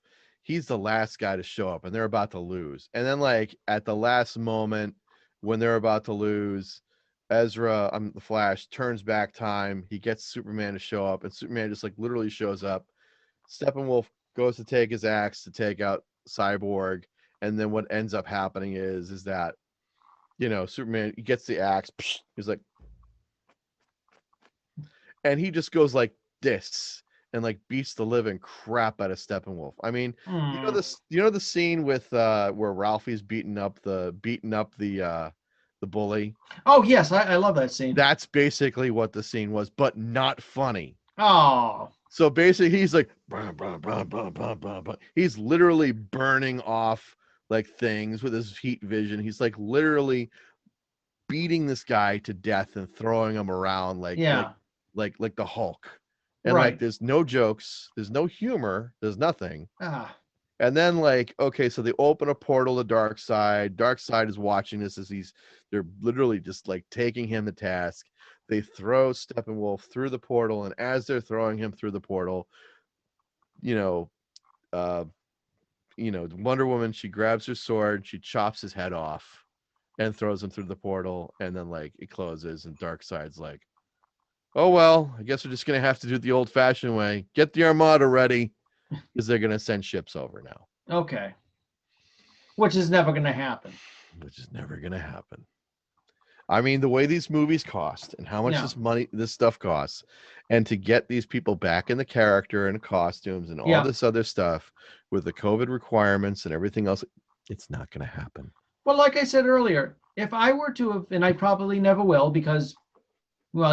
he's the last guy to show up and they're about to lose. And then like at the last moment when they're about to lose, Ezra, the Flash, turns back time. He gets Superman to show up and Superman just like literally shows up. Steppenwolf goes to take his axe to take out Cyborg. And then what ends up happening is that, Superman, he gets the axe. He's like, and he just goes like this and like beats the living crap out of Steppenwolf. I mean, you know the scene with where Ralphie's beating up the bully. Oh yes, I love that scene. That's basically what the scene was, but not funny. Oh. So basically, he's like, bah, bah, bah, bah, bah, bah, bah. He's literally burning off like things with his heat vision. He's like literally beating this guy to death and throwing him around like the Hulk. And like there's no jokes, there's no humor, there's nothing. And then like, okay, so they open a portal to Darkseid. Darkseid is watching this as they're literally just like taking him to task. They throw Steppenwolf through the portal, and as they're throwing him through the portal, Wonder Woman, she grabs her sword, she chops his head off and throws him through the portal, and then like it closes and Darkseid's like, oh well, I guess we're just gonna have to do it the old-fashioned way. Get the Armada ready, because they're gonna send ships over now. Okay. Which is never gonna happen. I mean, the way these movies cost and how much this stuff costs, and to get these people back in the character and costumes and all this other stuff with the COVID requirements and everything else, it's not gonna happen. Well, like I said earlier, if I were to have, and I probably never will because, well,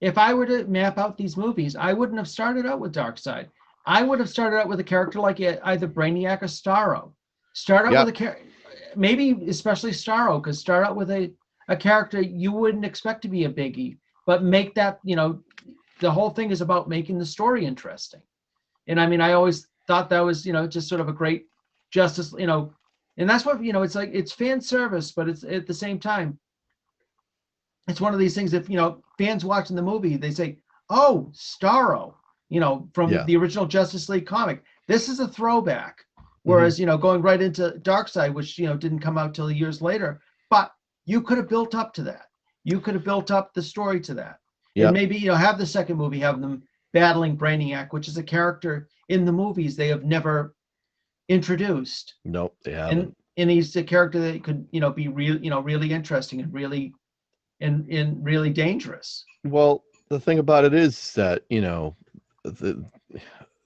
if I were to map out these movies, I wouldn't have started out with Darkseid. I would have started out with a character like either Brainiac or Starro. Start out with a character, maybe especially Starro, because start out with a character you wouldn't expect to be a biggie, but make that, the whole thing is about making the story interesting. And I mean, I always thought that was, just sort of a great Justice, and that's what, it's like, it's fan service, but it's at the same time, it's one of these things, if, fans watching the movie, they say, oh, Starro, from the original Justice League comic, this is a throwback. Whereas, going right into Darkseid, which, didn't come out till years later, but you could have built up to that. You could have built up the story to that. Yep. And maybe, have the second movie, have them battling Brainiac, which is a character in the movies they have never introduced. Nope, they haven't. And he's a character that could, be real, really interesting and really, and really dangerous. Well, the thing about it is that,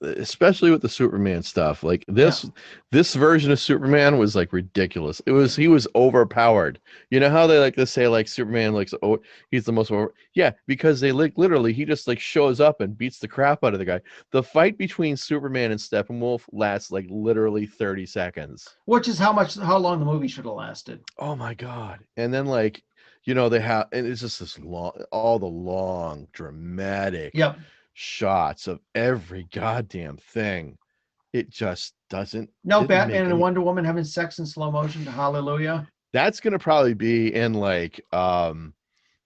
especially with the Superman stuff. Like this version of Superman was like ridiculous. He was overpowered. You know how they like to say like Superman like, oh, he's the most over. Yeah, because they like literally he just like shows up and beats the crap out of the guy. The fight between Superman and Steppenwolf lasts like literally 30 seconds. Which is how long the movie should have lasted. Oh my god. And then like, they have, and it's just this all the long dramatic shots of every goddamn thing. It just doesn't. No Batman and Wonder Woman having sex in slow motion to Hallelujah. That's gonna probably be in like in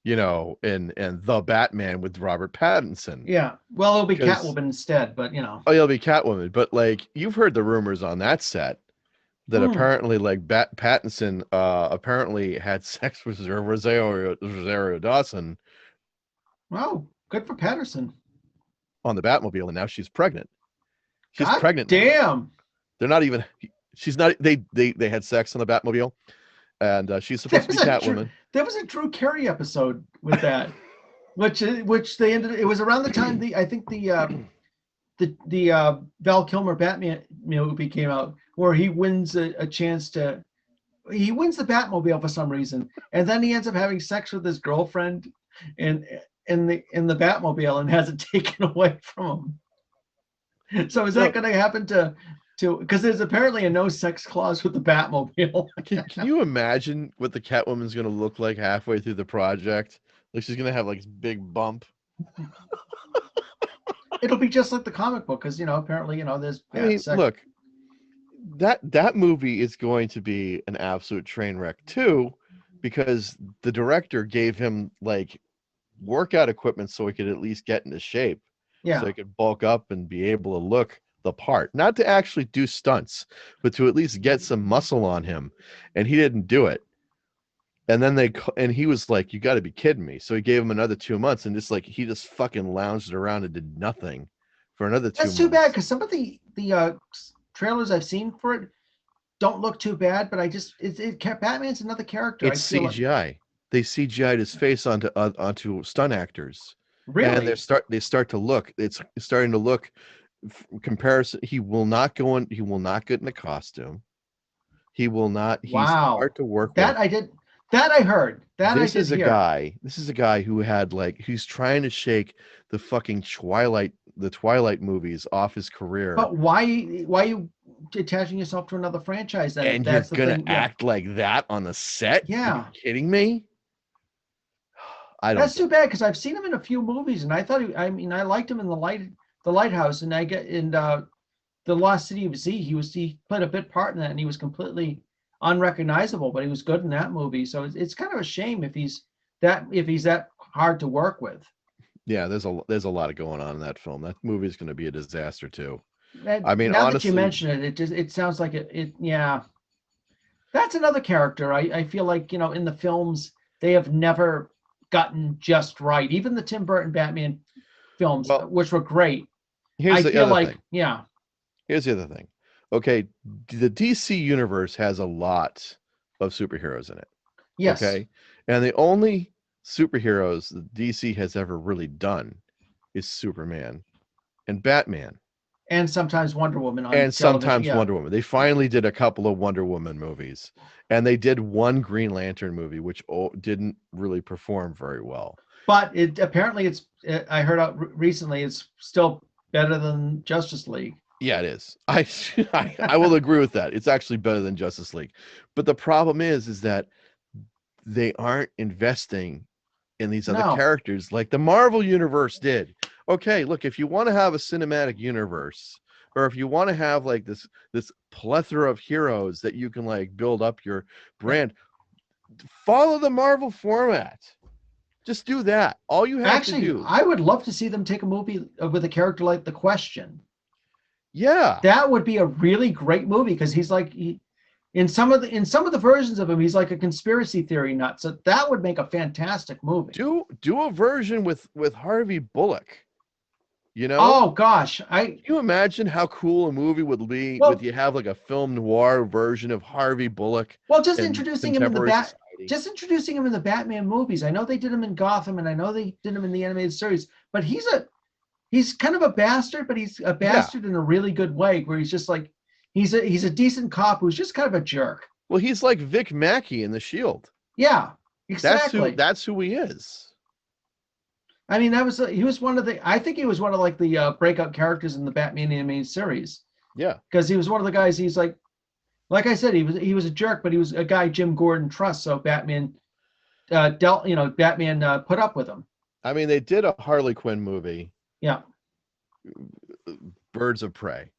The Batman with Robert Pattinson. Yeah. Well, it'll be Catwoman instead, but Oh, it'll be Catwoman. But like you've heard the rumors on that set that apparently like Pattinson apparently had sex with Rosario Dawson. Wow, good for Patterson. On the Batmobile, and now she's pregnant. She's God pregnant. Damn. Now. They're not even. She's not. They had sex on the Batmobile, and she's supposed to be Catwoman. There was a Drew Carey episode with that, which they ended. It was around the time I think the Val Kilmer Batman movie came out, where he wins a chance to. He wins the Batmobile for some reason, and then he ends up having sex with his girlfriend in the Batmobile and has it taken away from him. So is that going to happen to because there's apparently a no sex clause with the Batmobile. Can you imagine what the Catwoman's going to look like halfway through the project? Like she's going to have like this big bump. It'll be just like the comic book because apparently there's sex. Look, that movie is going to be an absolute train wreck too, because the director gave him like workout equipment so he could at least get into shape. Yeah. So he could bulk up and be able to look the part, not to actually do stunts, but to at least get some muscle on him. And he didn't do it. And then he was like, "You got to be kidding me!" So he gave him another 2 months, and he just fucking lounged around and did nothing for another 2 months. That's too bad because some of the trailers I've seen for it don't look too bad, but Batman's another character. It's CGI. They CGI'd his face onto stunt actors. Really? And they start to look. It's starting to look. Comparison. He will not go in. He will not get in a costume. He will not. He's hard to work with. I did. That I heard. This is a guy who had he's trying to shake the fucking Twilight movies off his career. But why are you attaching yourself to another franchise then? And you're gonna act like that on the set? Yeah. Are you kidding me? That's too bad because I've seen him in a few movies and I thought I liked him in the Lighthouse and I get in the Lost City of Z. He played a bit part in that and he was completely unrecognizable, but he was good in that movie. So it's kind of a shame if he's that hard to work with. Yeah, there's a lot of going on in that film. That movie is going to be a disaster too. Now honestly, that you mention it sounds like it. Yeah, that's another character. I feel like in the films they have never gotten just right. Even the Tim Burton Batman films, which were great. Here's the other thing. Yeah. Here's the other thing. Okay, the DC universe has a lot of superheroes in it. Yes. Okay, and the only superheroes that DC has ever really done is Superman and Batman. And sometimes Wonder Woman on and sometimes television. Wonder Woman. They finally did a couple of Wonder Woman movies. And they did one Green Lantern movie, which didn't really perform very well. But I heard out recently it's still better than Justice League. Yeah, it is. I will agree with that. It's actually better than Justice League. But the problem is that they aren't investing in these other characters like the Marvel universe did. Okay, look, if you want to have a cinematic universe, or if you want to have like this plethora of heroes that you can build up your brand, follow the Marvel format. Just do that. All you have to do. I would love to see them take a movie with a character like The Question. Yeah, that would be a really great movie because he's in some of the versions of him, he's like a conspiracy theory nut. So that would make a fantastic movie. Do a version with Harvey Bullock. Oh gosh, can you imagine how cool a movie would be if you have a film noir version of Harvey Bullock? Well, just introducing him in the Batman movies. I know they did him in Gotham, and I know they did him in the animated series. But he's he's kind of a bastard, but he's a bastard in a really good way, where he's just like, he's a decent cop who's just kind of a jerk. Well, he's like Vic Mackey in The Shield. Yeah, exactly. That's who he is. I mean, he was one of the, I think he was one of like the breakout characters in the Batman animated series. Yeah. Because he was one of the guys, he's like I said, he was a jerk, but he was a guy Jim Gordon trusts, so Batman Batman put up with him. I mean, they did a Harley Quinn movie. Yeah. Birds of Prey.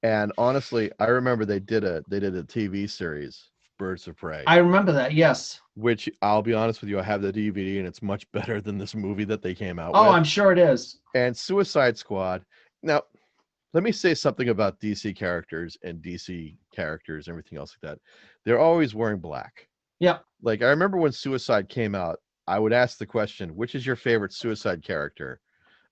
And honestly, I remember they did a TV series, Birds of Prey. I remember that, yes. Which, I'll be honest with you, I have the DVD, and it's much better than this movie that they came out with. Oh, I'm sure it is. And Suicide Squad. Now, let me say something about DC characters and everything else like that. They're always wearing black. Yeah. Like, I remember when Suicide came out, I would ask the question, which is your favorite Suicide character?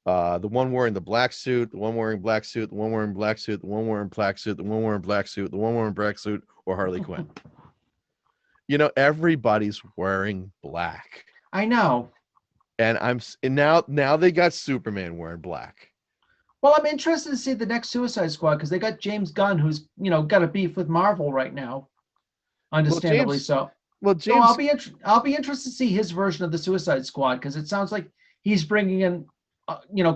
The one wearing the black suit, the one wearing black suit, the one wearing black suit, the one wearing black suit, the one wearing black suit, the one wearing black suit, or Harley Quinn. You know, everybody's wearing black. I know. And now they got Superman wearing black. Well, I'm interested to see the next Suicide Squad, because they got James Gunn, who's got a beef with Marvel right now, understandably so. Well, James, so I'll be interested to see his version of the Suicide Squad, because it sounds like he's bringing in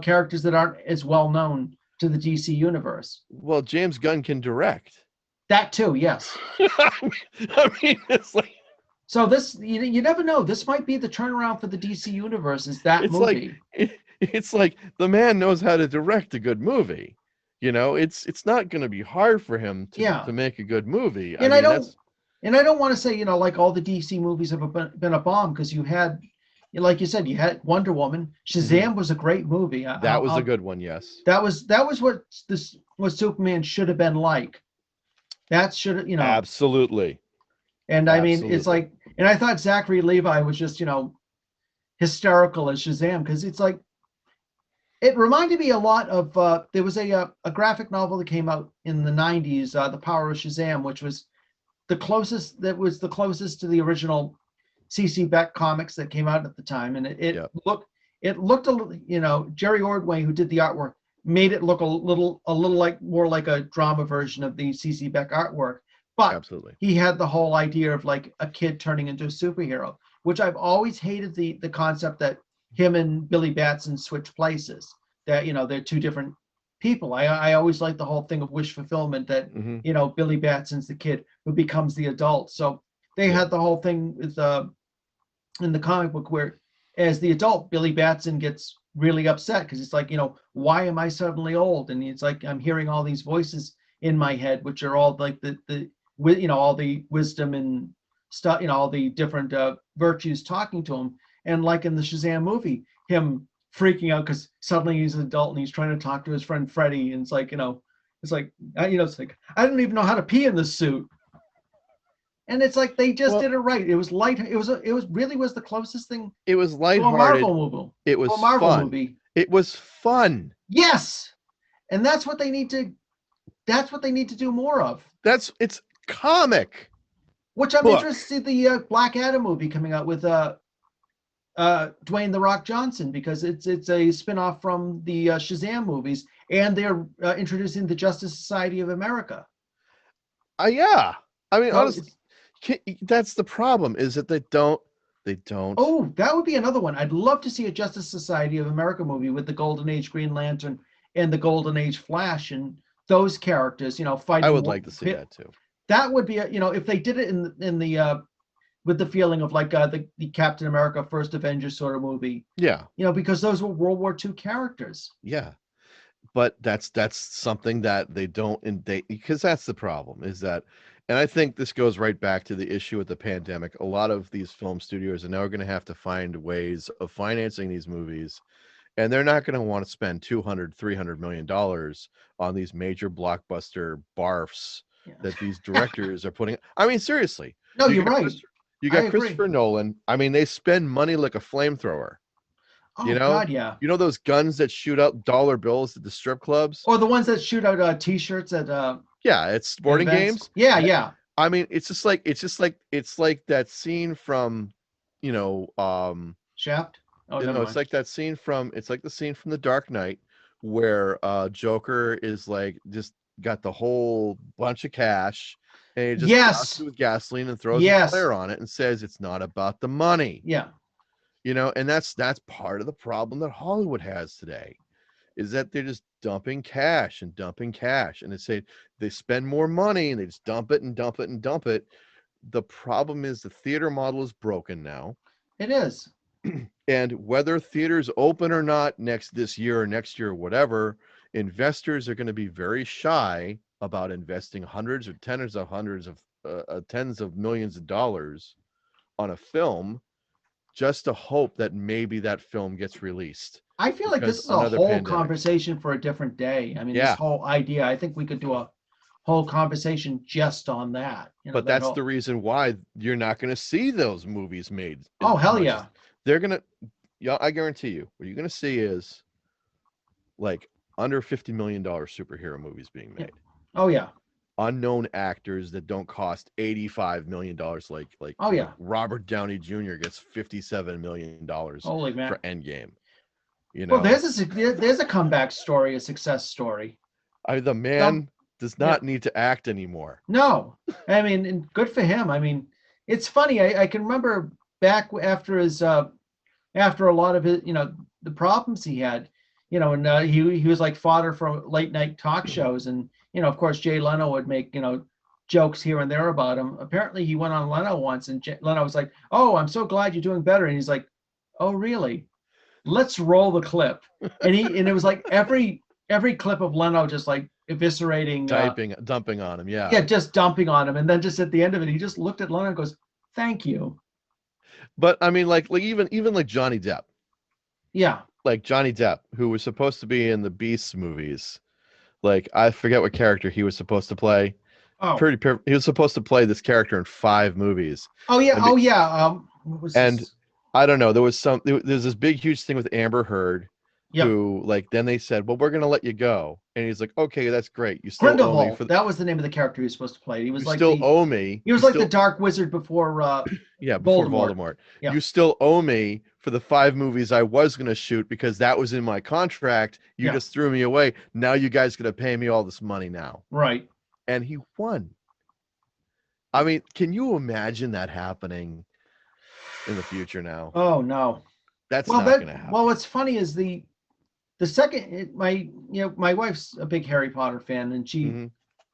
characters that aren't as well known to the DC universe. Well, James Gunn can direct. That too, yes. I mean, it's like, so this you never know. This might be the turnaround for the DC universe. Is that movie? It's like the man knows how to direct a good movie. You know, it's not going to be hard for him to make a good movie. And I don't want to say like all the DC movies have been a bomb, because you had, like you said, you had Wonder Woman. Shazam was a great movie. That was a good one. Yes. That was what Superman should have been like. That should have, Absolutely. And I mean, it's like, and I thought Zachary Levi was just, hysterical as Shazam, because it's like, it reminded me a lot of, there was a graphic novel that came out in the 90s, The Power of Shazam, which was the closest to the original C.C. Beck comics that came out at the time. And it looked a little, Jerry Ordway, who did the artwork, made it look a little like more like a drama version of the C.C. Beck artwork. But absolutely, he had the whole idea of like a kid turning into a superhero, which I've always hated the concept that him and Billy Batson switch places, that they're two different people. I always like the whole thing of wish fulfillment, that Billy Batson's the kid who becomes the adult. So they had the whole thing with in the comic book where, as the adult, Billy Batson gets really upset, because it's like, why am I suddenly old? And it's like, I'm hearing all these voices in my head, which are all like all the wisdom and stuff, all the different virtues talking to him. And like in the Shazam movie, him freaking out because suddenly he's an adult and he's trying to talk to his friend Freddie, and it's like, it's like I don't even know how to pee in this suit. And it's like they just did it right. It was light. It was really the closest thing. It was lighthearted. To a Marvel movie. It was Marvel fun. Movie. It was fun. Yes, and that's what they need to. That's what they need to do more of. It's comic. Which I'm interested to see the Black Adam movie coming out with Dwayne "The Rock" Johnson, because it's a spinoff from the Shazam movies, and they're introducing the Justice Society of America. Yeah. I mean, honestly, that's the problem, is that they don't. Oh, that would be another one. I'd love to see a Justice Society of America movie with the Golden Age Green Lantern and the Golden Age Flash and those characters, fighting. I would like to see that too. That would be, if they did it in the with the feeling of like the Captain America First Avenger sort of movie. Yeah. Because those were World War II characters. Yeah. But that's something that they don't, because that's the problem, is that, and I think this goes right back to the issue with the pandemic. A lot of these film studios are now going to have to find ways of financing these movies, and they're not going to want to spend $200-300 million on these major blockbuster barfs that these directors are putting. I mean, seriously. No, you're right. You got Christopher Nolan. I mean, they spend money like a flamethrower. Oh, God, yeah. You know those guns that shoot out dollar bills at the strip clubs? Or the ones that shoot out T-shirts at it's sporting games. Yeah. I mean, it's like that scene from, Shaft. Oh, it's like that scene from, it's like the scene from The Dark Knight where Joker is like just got the whole bunch of cash and he just Yes. doused it with gasoline and throws Yes. a flare on it and says it's not about the money. Yeah. You know, and that's part of the problem that Hollywood has today, is that they're just dumping cash and dumping cash, and they spend more money and they just dump it and dump it and dump it. The problem is the theater model is broken now. It is. And whether theaters open or not this year or next year or whatever, investors are going to be very shy about investing hundreds or tens of millions of dollars on a film just to hope that maybe that film gets released. I feel like this is a whole conversation for a different day. I mean, this whole idea, I think we could do a whole conversation just on that. But that's the reason why you're not going to see those movies made. Oh, hell yeah. They're going to, I guarantee you, what you're going to see is like under $50 million superhero movies being made. Oh, yeah. Unknown actors that don't cost $85 million, like oh yeah, Robert Downey Jr. gets $57 million Holy man. for Endgame. You know, well, there's a comeback story, a success story. The man does not need to act anymore. No, I mean, and good for him. I mean, it's funny. I can remember back after his after a lot of his, the problems he had, and he was like fodder for late night talk shows, and of course Jay Leno would make jokes here and there about him. Apparently he went on Leno once, and Leno was like, "Oh, I'm so glad you're doing better," and he's like, "Oh, really? Let's roll the clip." And it was like every clip of Leno just like eviscerating, dumping on him, yeah, just dumping on him, and then just at the end of it, he just looked at Leno and goes, "Thank you." But I mean, like even like Johnny Depp. Yeah. Like Johnny Depp, who was supposed to be in the Beast movies. Like, I forget what character he was supposed to play. Oh. He was supposed to play this character in 5 movies. Oh yeah. What was this? I don't know. There's this big, huge thing with Amber Heard. Yep. Who, like, then they said, "Well, we're going to let you go." And he's like, "Okay, that's great. You still owe me." That was the name of the character he was supposed to play. He was owe me. He was like the Dark Wizard before before Voldemort. Yeah. You still owe me for the 5 movies I was going to shoot because that was in my contract. You just threw me away. Now you guys going to pay me all this money now. Right. And he won. I mean, can you imagine that happening in the future now? Oh, no. That's not going to happen. Well, what's funny is the second, my wife's a big Harry Potter fan, and she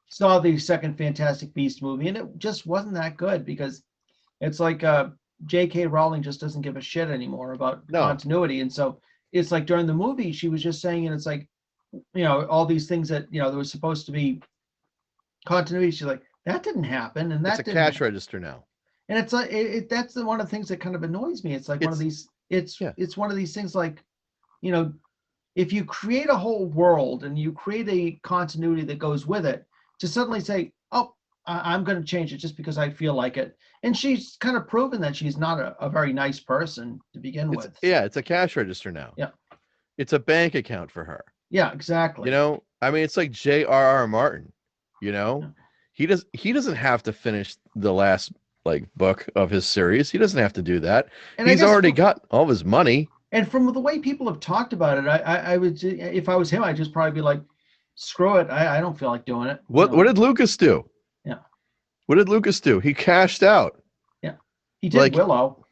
saw the second Fantastic Beast movie, and it just wasn't that good because it's like J.K. Rowling just doesn't give a shit anymore about continuity. And so it's like during the movie, she was just saying, and it's like, all these things that, there was supposed to be continuity. She's like, that didn't happen. And that's a cash register now. And it's like, that's one of the things that kind of annoys me. It's like one of these, it's one of these things like, if you create a whole world and you create a continuity that goes with it, to suddenly say, "Oh, I'm going to change it just because I feel like it." And she's kind of proven that she's not a very nice person to begin with. Yeah, it's a cash register now. Yeah. It's a bank account for her. Yeah, exactly. I mean, it's like J.R.R. Martin, He doesn't have to finish the last book of his series. He doesn't have to do that. And he's already got all of his money. And from the way people have talked about it, I would, if I was him, I'd just probably be like, screw it. I don't feel like doing it. What did Lucas do? Yeah. What did Lucas do? He cashed out. Yeah. He did Willow.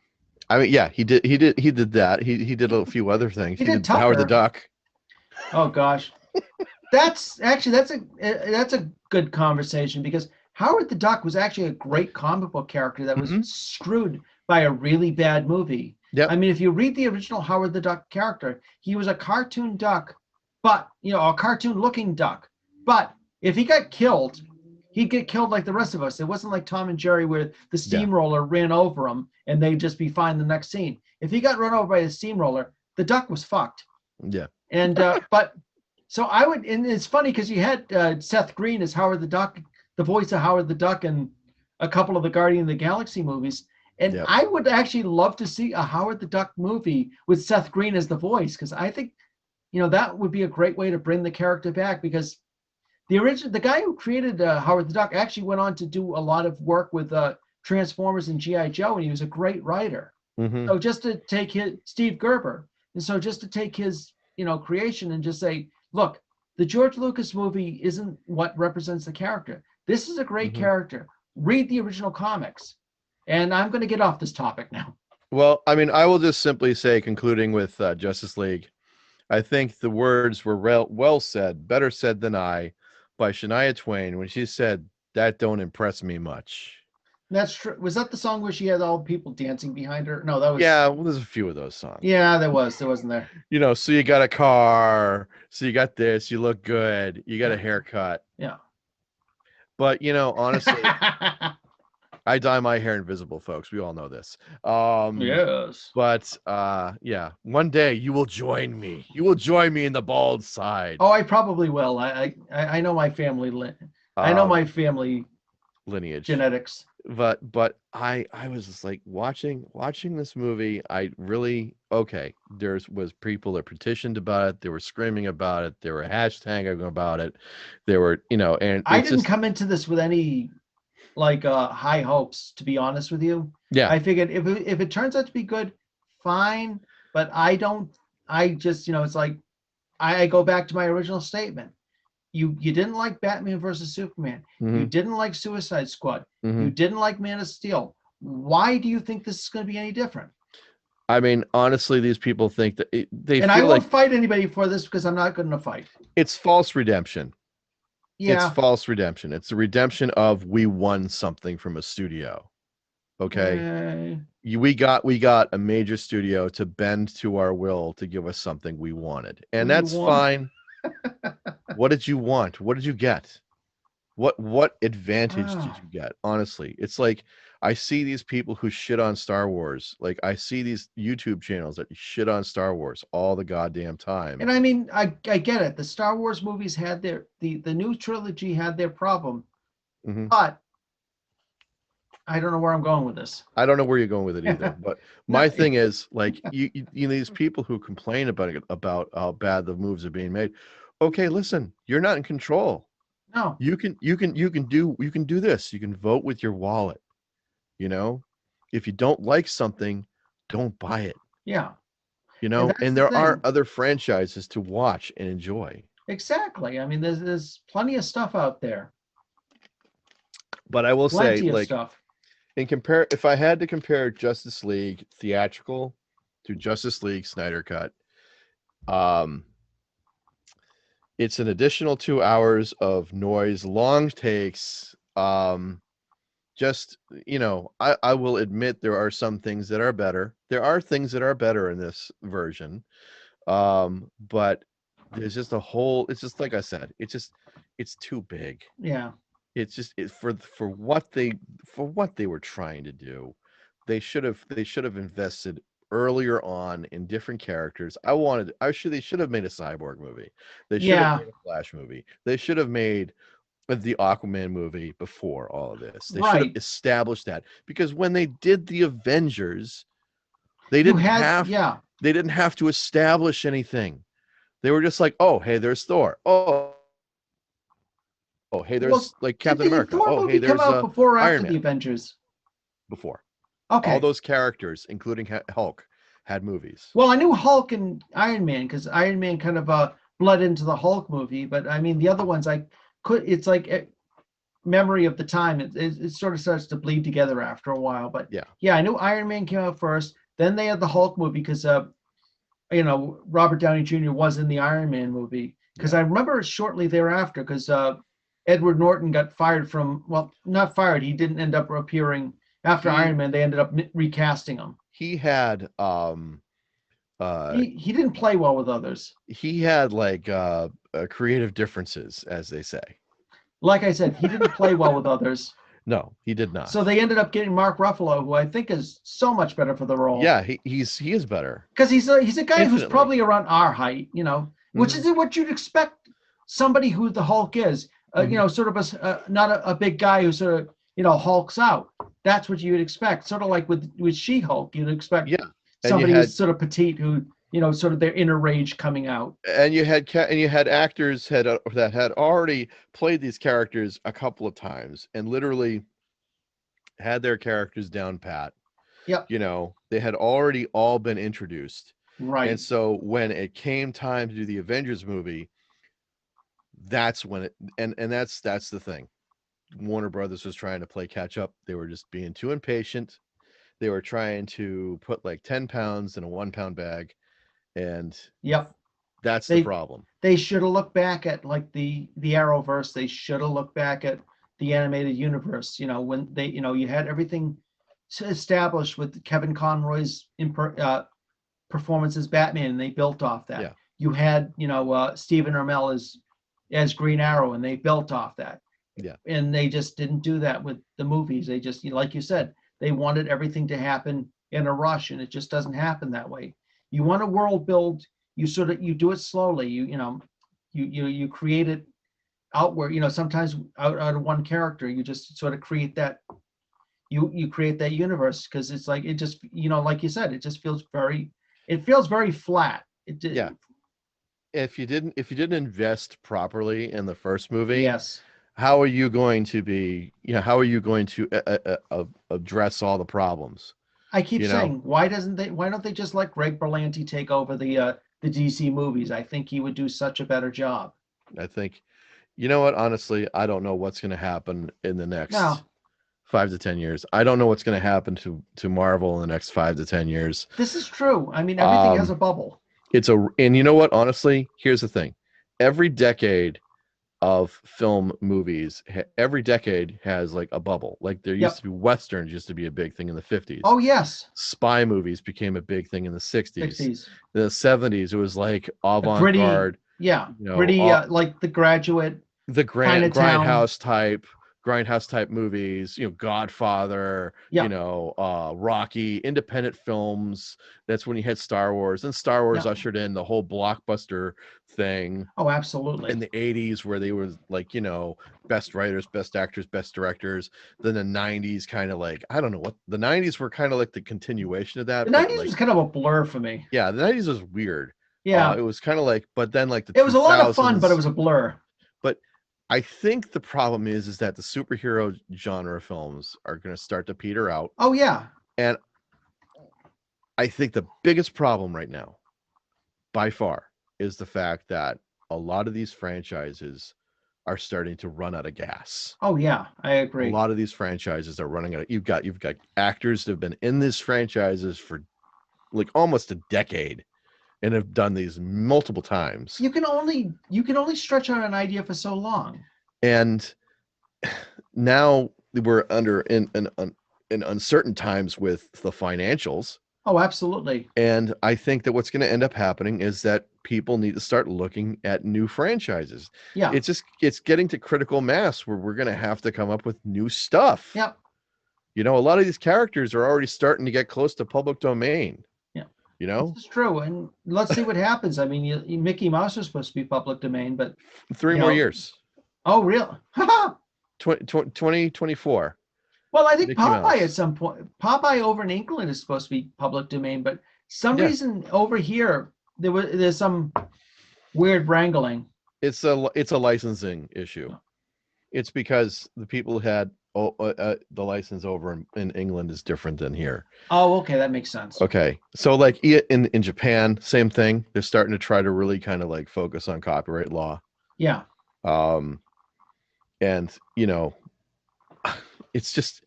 I mean, yeah, he did that. He did a few other things. He did Howard the Duck. Oh gosh. That's a good conversation because Howard the Duck was actually a great comic book character that was screwed by a really bad movie. Yep. I mean, if you read the original Howard the Duck character, he was a cartoon duck, but a cartoon-looking duck. But if he got killed, he'd get killed like the rest of us. It wasn't like Tom and Jerry where the steamroller ran over him and they'd just be fine the next scene. If he got run over by the steamroller, the duck was fucked. Yeah. And but so I would, and it's funny because you had Seth Green as Howard the Duck, the voice of Howard the Duck, and a couple of the Guardian of the Galaxy movies. And I would actually love to see a Howard the Duck movie with Seth Green as the voice, because I think, that would be a great way to bring the character back, because the guy who created Howard the Duck actually went on to do a lot of work with Transformers and G.I. Joe, and he was a great writer. Mm-hmm. So just to take Steve Gerber, and so just to take his, creation and just say, look, the George Lucas movie isn't what represents the character. This is a great character. Read the original comics. And I'm going to get off this topic now. Well, I mean, I will just simply say, concluding with Justice League, I think the words were well said, better said than I, by Shania Twain when she said, "That don't impress me much." That's true. Was that the song where she had all the people dancing behind her? No, that was. Yeah, well, there's a few of those songs. Yeah, there was. There wasn't there. You know, so you got a car, so you got this, you look good, you got a haircut. Yeah. But, you know, honestly, I dye my hair invisible, folks. We all know this. Yes. But yeah, one day you will join me. You will join me in the bald side. Oh, I probably will. I know my family. I know my family lineage, genetics. But I was just like watching this movie. I really there was people that petitioned about it. They were screaming about it. They were hashtagging about it. They were, you know, and I didn't come into this with any high hopes, to be honest with you. Yeah. I figured if it turns out to be good, fine. But I just, it's like I go back to my original statement. You didn't like Batman versus Superman. You didn't like Suicide Squad. You didn't like Man of Steel. Why do you think this is going to be any different? I mean, honestly, these people think that they and feel I won't like fight anybody for this because I'm not going to fight. It's false redemption. Yeah. It's false redemption. It's the redemption of we won something from a studio. Okay. We got a major studio to bend to our will to give us something we wanted. And that's fine. What did you want? What did you get? What advantage did you get? Honestly, it's like I see these people who shit on Star Wars. Like I see these YouTube channels that shit on Star Wars all the goddamn time. And I mean, I get it. The Star Wars movies had the new trilogy had their problem. But I don't know where I'm going with this. I don't know where you're going with it either. But my thing is, like, you know, these people who complain about how bad the moves are being made. Okay, listen, you're not in control. No. You can do this. You can vote with your wallet. You know, if you don't like something, don't buy it. Yeah. You know, and there are other franchises to watch and enjoy. Exactly. I mean, there's plenty of stuff out there. But I will say, like, stuff. if I had to compare Justice League theatrical to Justice League Snyder Cut, it's an additional 2 hours of noise, long takes. Just, you know, I will admit there are some things that are better. There are things that are better in this version. But there's just it's just like I said, it's too big. Yeah. It's just for what they were trying to do. They should have invested earlier on in different characters. They should have made a Cyborg movie. They should have made a Flash movie. They should have made the Aquaman movie before all of this. They should have established that, because when they did the Avengers, they didn't have to establish anything. They were just like, oh, hey, there's Thor. Oh, hey, there's like Captain America. Oh, hey, there's before or Iron after Man. the Avengers? Before. Okay. All those characters, including Hulk, had movies. Well, I knew Hulk and Iron Man because Iron Man kind of bled into the Hulk movie, but I mean the other ones it's like memory of the time. It sort of starts to bleed together after a while. But yeah, I knew Iron Man came out first. Then they had the Hulk movie because you know, Robert Downey Jr. was in the Iron Man movie. Because I remember shortly thereafter, because Edward Norton got fired from, well, not fired. He didn't end up appearing after Iron Man. They ended up recasting him. He had he didn't play well with others. He had like creative differences, as they say. Like I said, he didn't play well with others. No, he did not. So they ended up getting Mark Ruffalo, who I think is so much better for the role. Yeah, he is better. Because he's a guy who's probably around our height, you know, which is what you'd expect somebody who the Hulk is. You know, sort of not a big guy who sort of, you know, hulks out. That's what you would expect. Sort of like with She-Hulk, you'd expect somebody who's sort of petite, who, you know, sort of their inner rage coming out. And you had actors that had already played these characters a couple of times and literally had their characters down pat. Yep. You know, they had already all been introduced. Right. And so when it came time to do the Avengers movie, that's when it and that's the thing. Warner Brothers was trying to play catch up. They were just being too impatient. They were trying to put like 10 pounds in a 1 pound bag, and Yep. that's the problem. They should have looked back at like the Arrowverse. They should have looked back at the animated universe. You know, when they, you know, you had everything established with Kevin Conroy's performance as Batman, and they built off that. Yeah. You had, you know, Stephen Amell as Green Arrow, and they built off that. Yeah. And they just didn't do that with the movies. They just, like you said, they wanted everything to happen in a rush, and it just doesn't happen that way. You want a world build, you do it slowly. You create it outward. You know, sometimes out of one character, you just sort of create that. You create that universe, because it's like, it just, you know, like you said, it just feels very flat. Yeah. If you didn't invest properly in the first movie, Yes. how are you going to be, you know, how are you going to address all the problems? I keep You know? saying, why don't they just let Greg Berlanti take over the DC movies? I think he would do such a better job. I think, you know what, honestly, I don't know what's going to happen in the next No. 5 to 10 years. I don't know what's going to happen to Marvel in the next 5 to 10 years. This is true. I mean, everything has a bubble. And you know what, honestly, here's the thing. Every decade of film movies, every decade has like a bubble. Like there used to be Westerns used to be a big thing in the 50s. Oh, yes. Spy movies became a big thing in the 60s. 60s. In the 70s, it was like avant-garde. Yeah. You know, Gritty, like The Graduate. The grindhouse type movies, you know, Godfather, Yeah. you know, Rocky, independent films. That's when you had Star Wars, and Star Wars ushered in the whole blockbuster thing. Oh, absolutely. In the 80s, where they were like, you know, best writers, best actors, best directors. Then the 90s, kind of like, I don't know what the 90s were, kind of like the continuation of that. The 90s was kind of a blur for me. Yeah, the 90s was weird. Yeah. It was kind of like, but then like it was a lot of fun, but it was a blur. But I think the problem is that the superhero genre films are going to start to peter out. Oh, yeah. And I think the biggest problem right now, by far, is the fact that a lot of these franchises are starting to run out of gas. Oh, yeah, I agree. A lot of these franchises are running out. You've got actors that have been in these franchises for like almost a decade and have done these multiple times. You can only stretch out an idea for so long. And now we're in uncertain times with the financials. Oh, absolutely. And I think that what's going to end up happening is that people need to start looking at new franchises. Yeah. It's getting to critical mass where we're going to have to come up with new stuff. Yeah. You know, a lot of these characters are already starting to get close to public domain. Yeah. You know? It's true. And let's see what happens. I mean, Mickey Mouse is supposed to be public domain, but 3 more years. Oh, really? 2024. Well, I think Mickey Popeye Mouse. at some point, Popeye over in England is supposed to be public domain, but some reason over here there's some weird wrangling. It's a licensing issue. It's because the people who had the license over in England is different than here. Oh, okay, that makes sense. Okay, so like in Japan, same thing. They're starting to try to really kind of like focus on copyright law. Yeah. And you know, it's just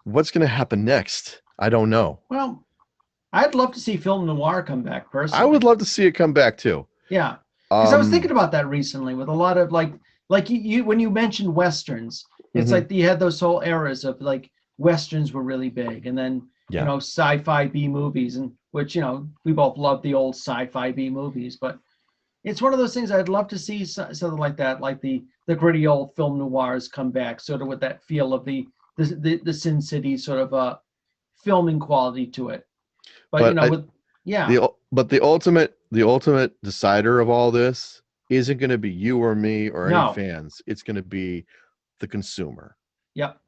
what's going to happen next. I don't know. Well, I'd love to see film noir come back personally. I would love to see it come back too. Yeah, because I was thinking about that recently with a lot of like you when you mentioned westerns, it's like you had those whole eras of like westerns were really big, and then you know, sci-fi B movies, and which, you know, we both love the old sci-fi B movies, but it's one of those things I'd love to see something like that, like the gritty old film noirs come back, sort of with that feel of the Sin City sort of filming quality to it. But you know, but the ultimate decider of all this isn't going to be you or me or any fans. It's going to be the consumer. Yep.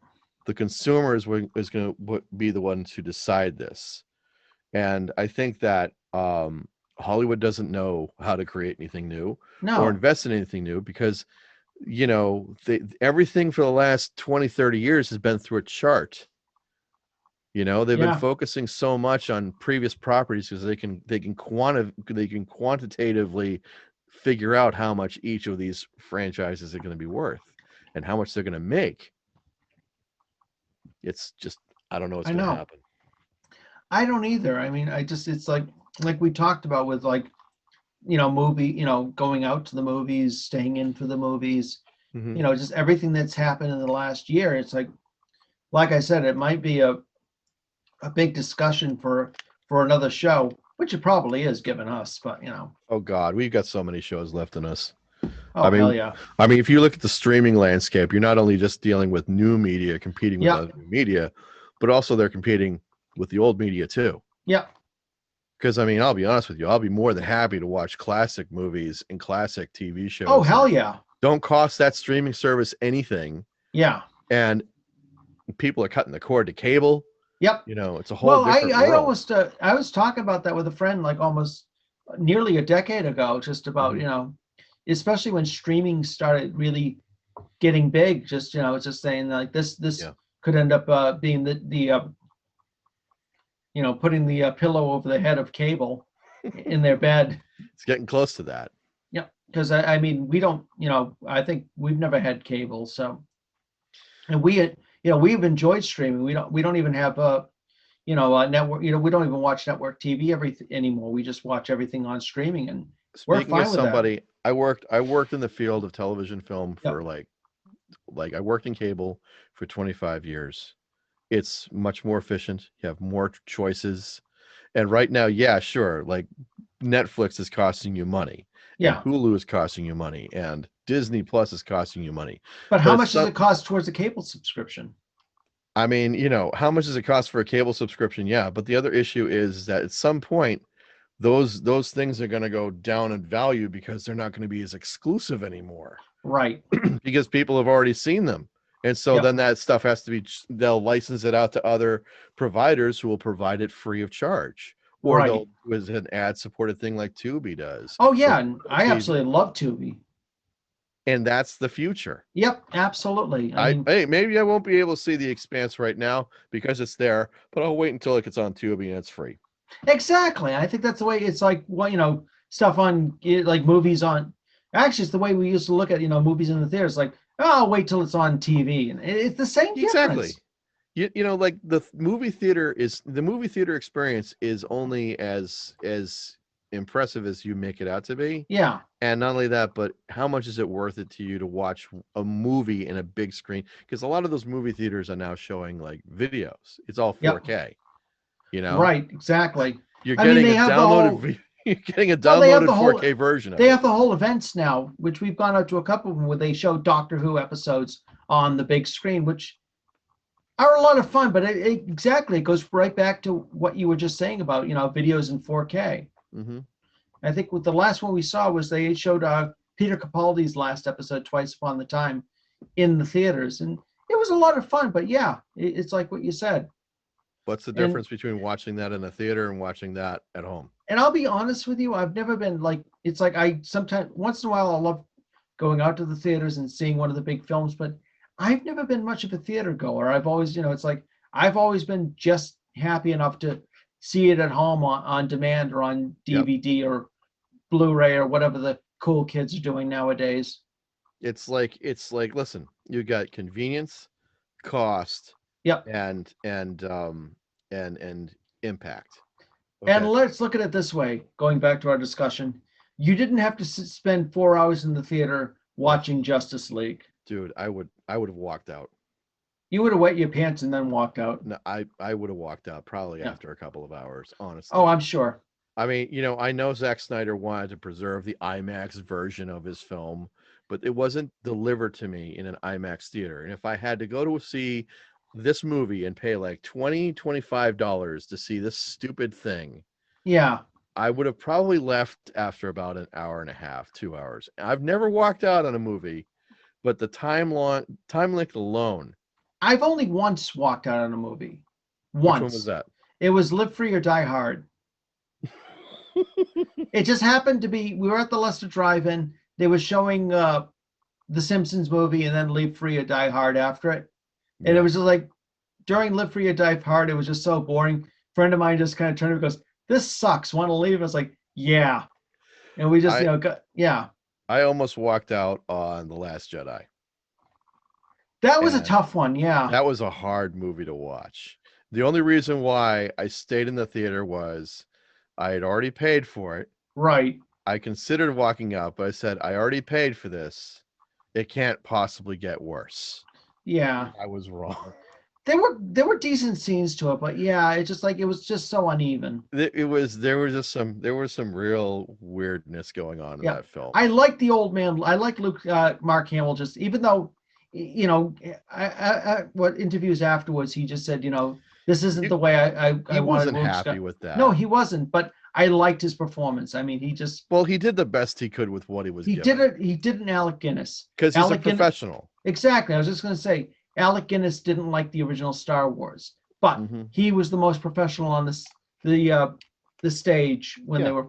The consumer is going to be the one to decide this. And I think that Hollywood doesn't know how to create anything new or invest in anything new because, you know, everything for the last 20, 30 years has been through a chart. You know, they've been focusing so much on previous properties because they can quantitatively figure out how much each of these franchises are going to be worth and how much they're going to make. It's just, I don't know what's I going to know. happen. I don't either. I mean, it's like we talked about with like, movie, going out to the movies, staying in for the movies, Mhm. just everything that's happened in the last year. It's like I said, it might be a big discussion for another show, which it probably is given us, but Oh God, we've got so many shows left in us. oh hell yeah. I mean, if you look at the streaming landscape, you're not only just dealing with new media competing with Yeah. other new media, but also they're competing with the old media too. Yeah. Because I mean, I'll be honest with you, I'll be more than happy to watch classic movies and classic TV shows. Oh hell yeah. Don't cost that streaming service anything, Yeah. and people are cutting the cord to cable. Yep. It's a whole different I world. almost I was talking about that with a friend like almost nearly a decade ago, just about especially when streaming started really getting big. Just it's just saying like this Yeah. could end up being the putting the pillow over the head of cable in their bed. It's getting close to that. Yeah, because I mean we don't I think we've never had cable, so and we've enjoyed streaming. We don't even have a network. We don't even watch network TV anymore. We just watch everything on streaming, and we're Speaking fine of with somebody, I worked in the field of television film for Yep. like I worked in cable for 25 years. It's much more efficient. You have more choices. And right now, yeah, sure, like Netflix is costing you money. Yeah. And Hulu is costing you money. And Disney Plus is costing you money. But how But much does it cost towards a cable subscription? I mean, how much does it cost for a cable subscription? Yeah, but the other issue is that at some point, those things are going to go down in value because they're not going to be as exclusive anymore. Right. Because people have already seen them. And so Yep. then that stuff has to be, they'll license it out to other providers who will provide it free of charge. Or Right. they'll do as an ad-supported thing like Tubi does. Oh yeah, or and I TV. absolutely love Tubi. And that's the future. Yep, absolutely. I mean, Hey, maybe I won't be able to see The Expanse right now because it's there, but I'll wait until it gets on Tubi and it's free. exactly. I think that's the way it's like. Well, stuff on like movies on. Actually, it's the way we used to look at movies in the theaters. Like, oh, I'll wait till it's on TV, and it's the same Exactly. difference. Like the movie theater experience is only as impressive as you make it out to be. Yeah. And not only that, but how much is it worth it to you to watch a movie in a big screen? Because a lot of those movie theaters are now showing like videos. It's all 4K. Right. Exactly. You're getting they a have the downloaded. You're getting a Well, they have downloaded the whole- 4K version of They it. have the whole events now, which we've gone out to a couple of them where they show Doctor Who episodes on the big screen, which are a lot of fun. But it goes right back to what you were just saying about videos in 4K. Mm-hmm. I think with the last one we saw was they showed Peter Capaldi's last episode, Twice Upon the Time, in the theaters, and it was a lot of fun. But yeah, it's like what you said. What's the difference between watching that in a theater and watching that at home? And I'll be honest with you, I've never been like, it's like I sometimes, once in a while, I love going out to the theaters and seeing one of the big films, but I've never been much of a theater goer. I've always, it's like, I've always been just happy enough to see it at home on demand or on DVD or Blu-ray or whatever the cool kids are doing nowadays. It's like, listen, you got convenience, cost, and impact. Okay. And let's look at it this way, going back to our discussion. You didn't have to spend 4 hours in the theater watching Justice League. Dude, I would have walked out. You would have wet your pants and then walked out. No, I would have walked out probably after a couple of hours, honestly. Oh, I'm sure. I mean, I know Zack Snyder wanted to preserve the IMAX version of his film, but it wasn't delivered to me in an IMAX theater. And if I had to go to see this movie and pay like $25 to see this stupid thing, I would have probably left after about an hour and a half, 2 hours. I've never walked out on a movie, but the time length alone. I've only once walked out on a movie. Once. Which one was that? It was Live Free or Die Hard. It just happened to be, we were at the Leicester Drive-In. They were showing the Simpsons movie and then Live Free or Die Hard after it. And it was just like, during Live Free or Die Hard, it was just so boring. A friend of mine just kind of turned and goes, "This sucks. Want to leave?" I was like, "Yeah." And we just, yeah. I almost walked out on The Last Jedi. That was a And tough one, yeah. That was a hard movie to watch. The only reason why I stayed in the theater was I had already paid for it. Right. I considered walking out, but I said, I already paid for this. It can't possibly get worse. Yeah. I was wrong. There were decent scenes to it, but yeah, it was just so uneven. There was some real weirdness going on in that film. I like the old man. I like Mark Hamill, just even though, what interviews afterwards, he just said, this isn't the way I He wanted. wasn't happy with that. No, he wasn't. But I liked his performance. I mean, he did the best he could with what he was given. He did an Alec Guinness. Because he's a professional. Exactly. I was just going to say, Alec Guinness didn't like the original Star Wars, but he was the most professional on the stage when they were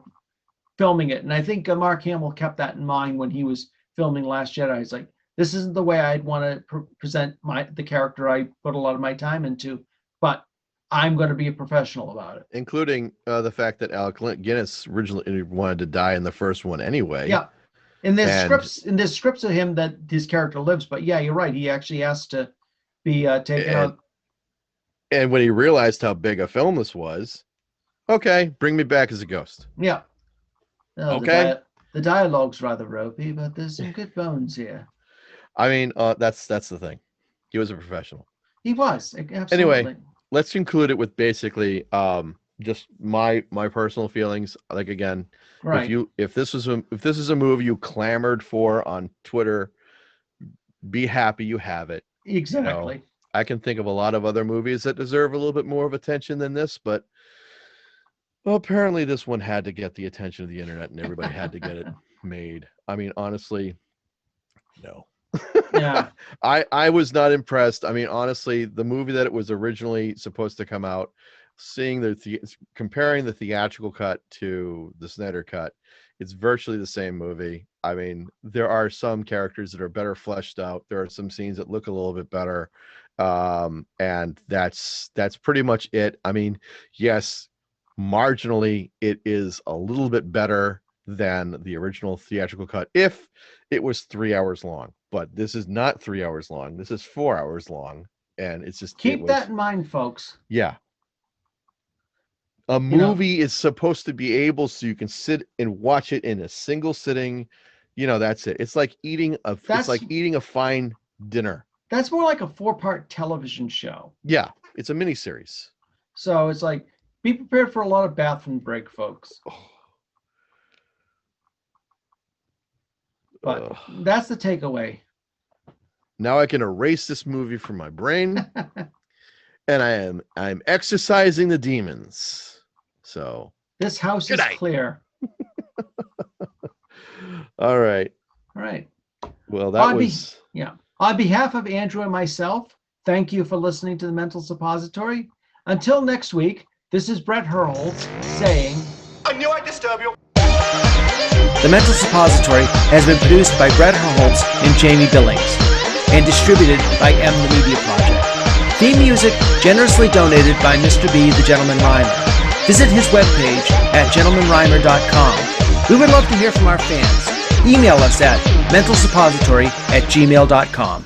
filming it. And I think Mark Hamill kept that in mind when he was filming Last Jedi. He's like, this isn't the way I'd want to present the character I put a lot of my time into, but I'm going to be a professional about it. Including the fact that Alec Guinness originally wanted to die in the first one anyway. Yeah. And there's scripts of him that his character lives, but yeah, you're right. He actually has to be taken out. And when he realized how big a film this was, okay, bring me back as a ghost. Yeah. Okay. The dialogue's rather ropey, but there's some good bones here. I mean, that's the thing. He was a professional. He was. Absolutely. Anyway, let's conclude it with basically just my personal feelings. Like, again, right. if this is a movie you clamored for on Twitter, be happy you have it. Exactly. I can think of a lot of other movies that deserve a little bit more of attention than this, but apparently this one had to get the attention of the internet and everybody had to get it made. I mean, honestly, no. Yeah. I was not impressed. I mean, honestly, the movie that it was originally supposed to come out, comparing the theatrical cut to the Snyder cut, it's virtually the same movie. I mean, there are some characters that are better fleshed out. There are some scenes that look a little bit better. And that's pretty much it. I mean, yes, marginally it is a little bit better than the original theatrical cut if it was 3 hours long, but this is not 3 hours long. This is 4 hours long. And it's just keep that in mind, folks. Yeah. A movie is supposed to be able so you can sit and watch it in a single sitting. That's it. It's like eating a fine dinner. That's more like a 4-part television show. Yeah, it's a miniseries. So it's like, be prepared for a lot of bathroom break, folks. But that's the takeaway. Now I can erase this movie from my brain, and I'm exercising the demons. So this house is clear. All right. Well, that was On behalf of Andrew and myself, thank you for listening to the Mental Suppository. Until next week, this is Bret Herholtz saying, I knew I'd disturb you. The Mental Suppository has been produced by Bret Herholtz and Jamie Billings and distributed by M the Media Project. Theme music generously donated by Mr. B, the Gentleman Rhymer. Visit his webpage at gentlemanrhymer.com. We would love to hear from our fans. Email us at mentalsuppository@gmail.com.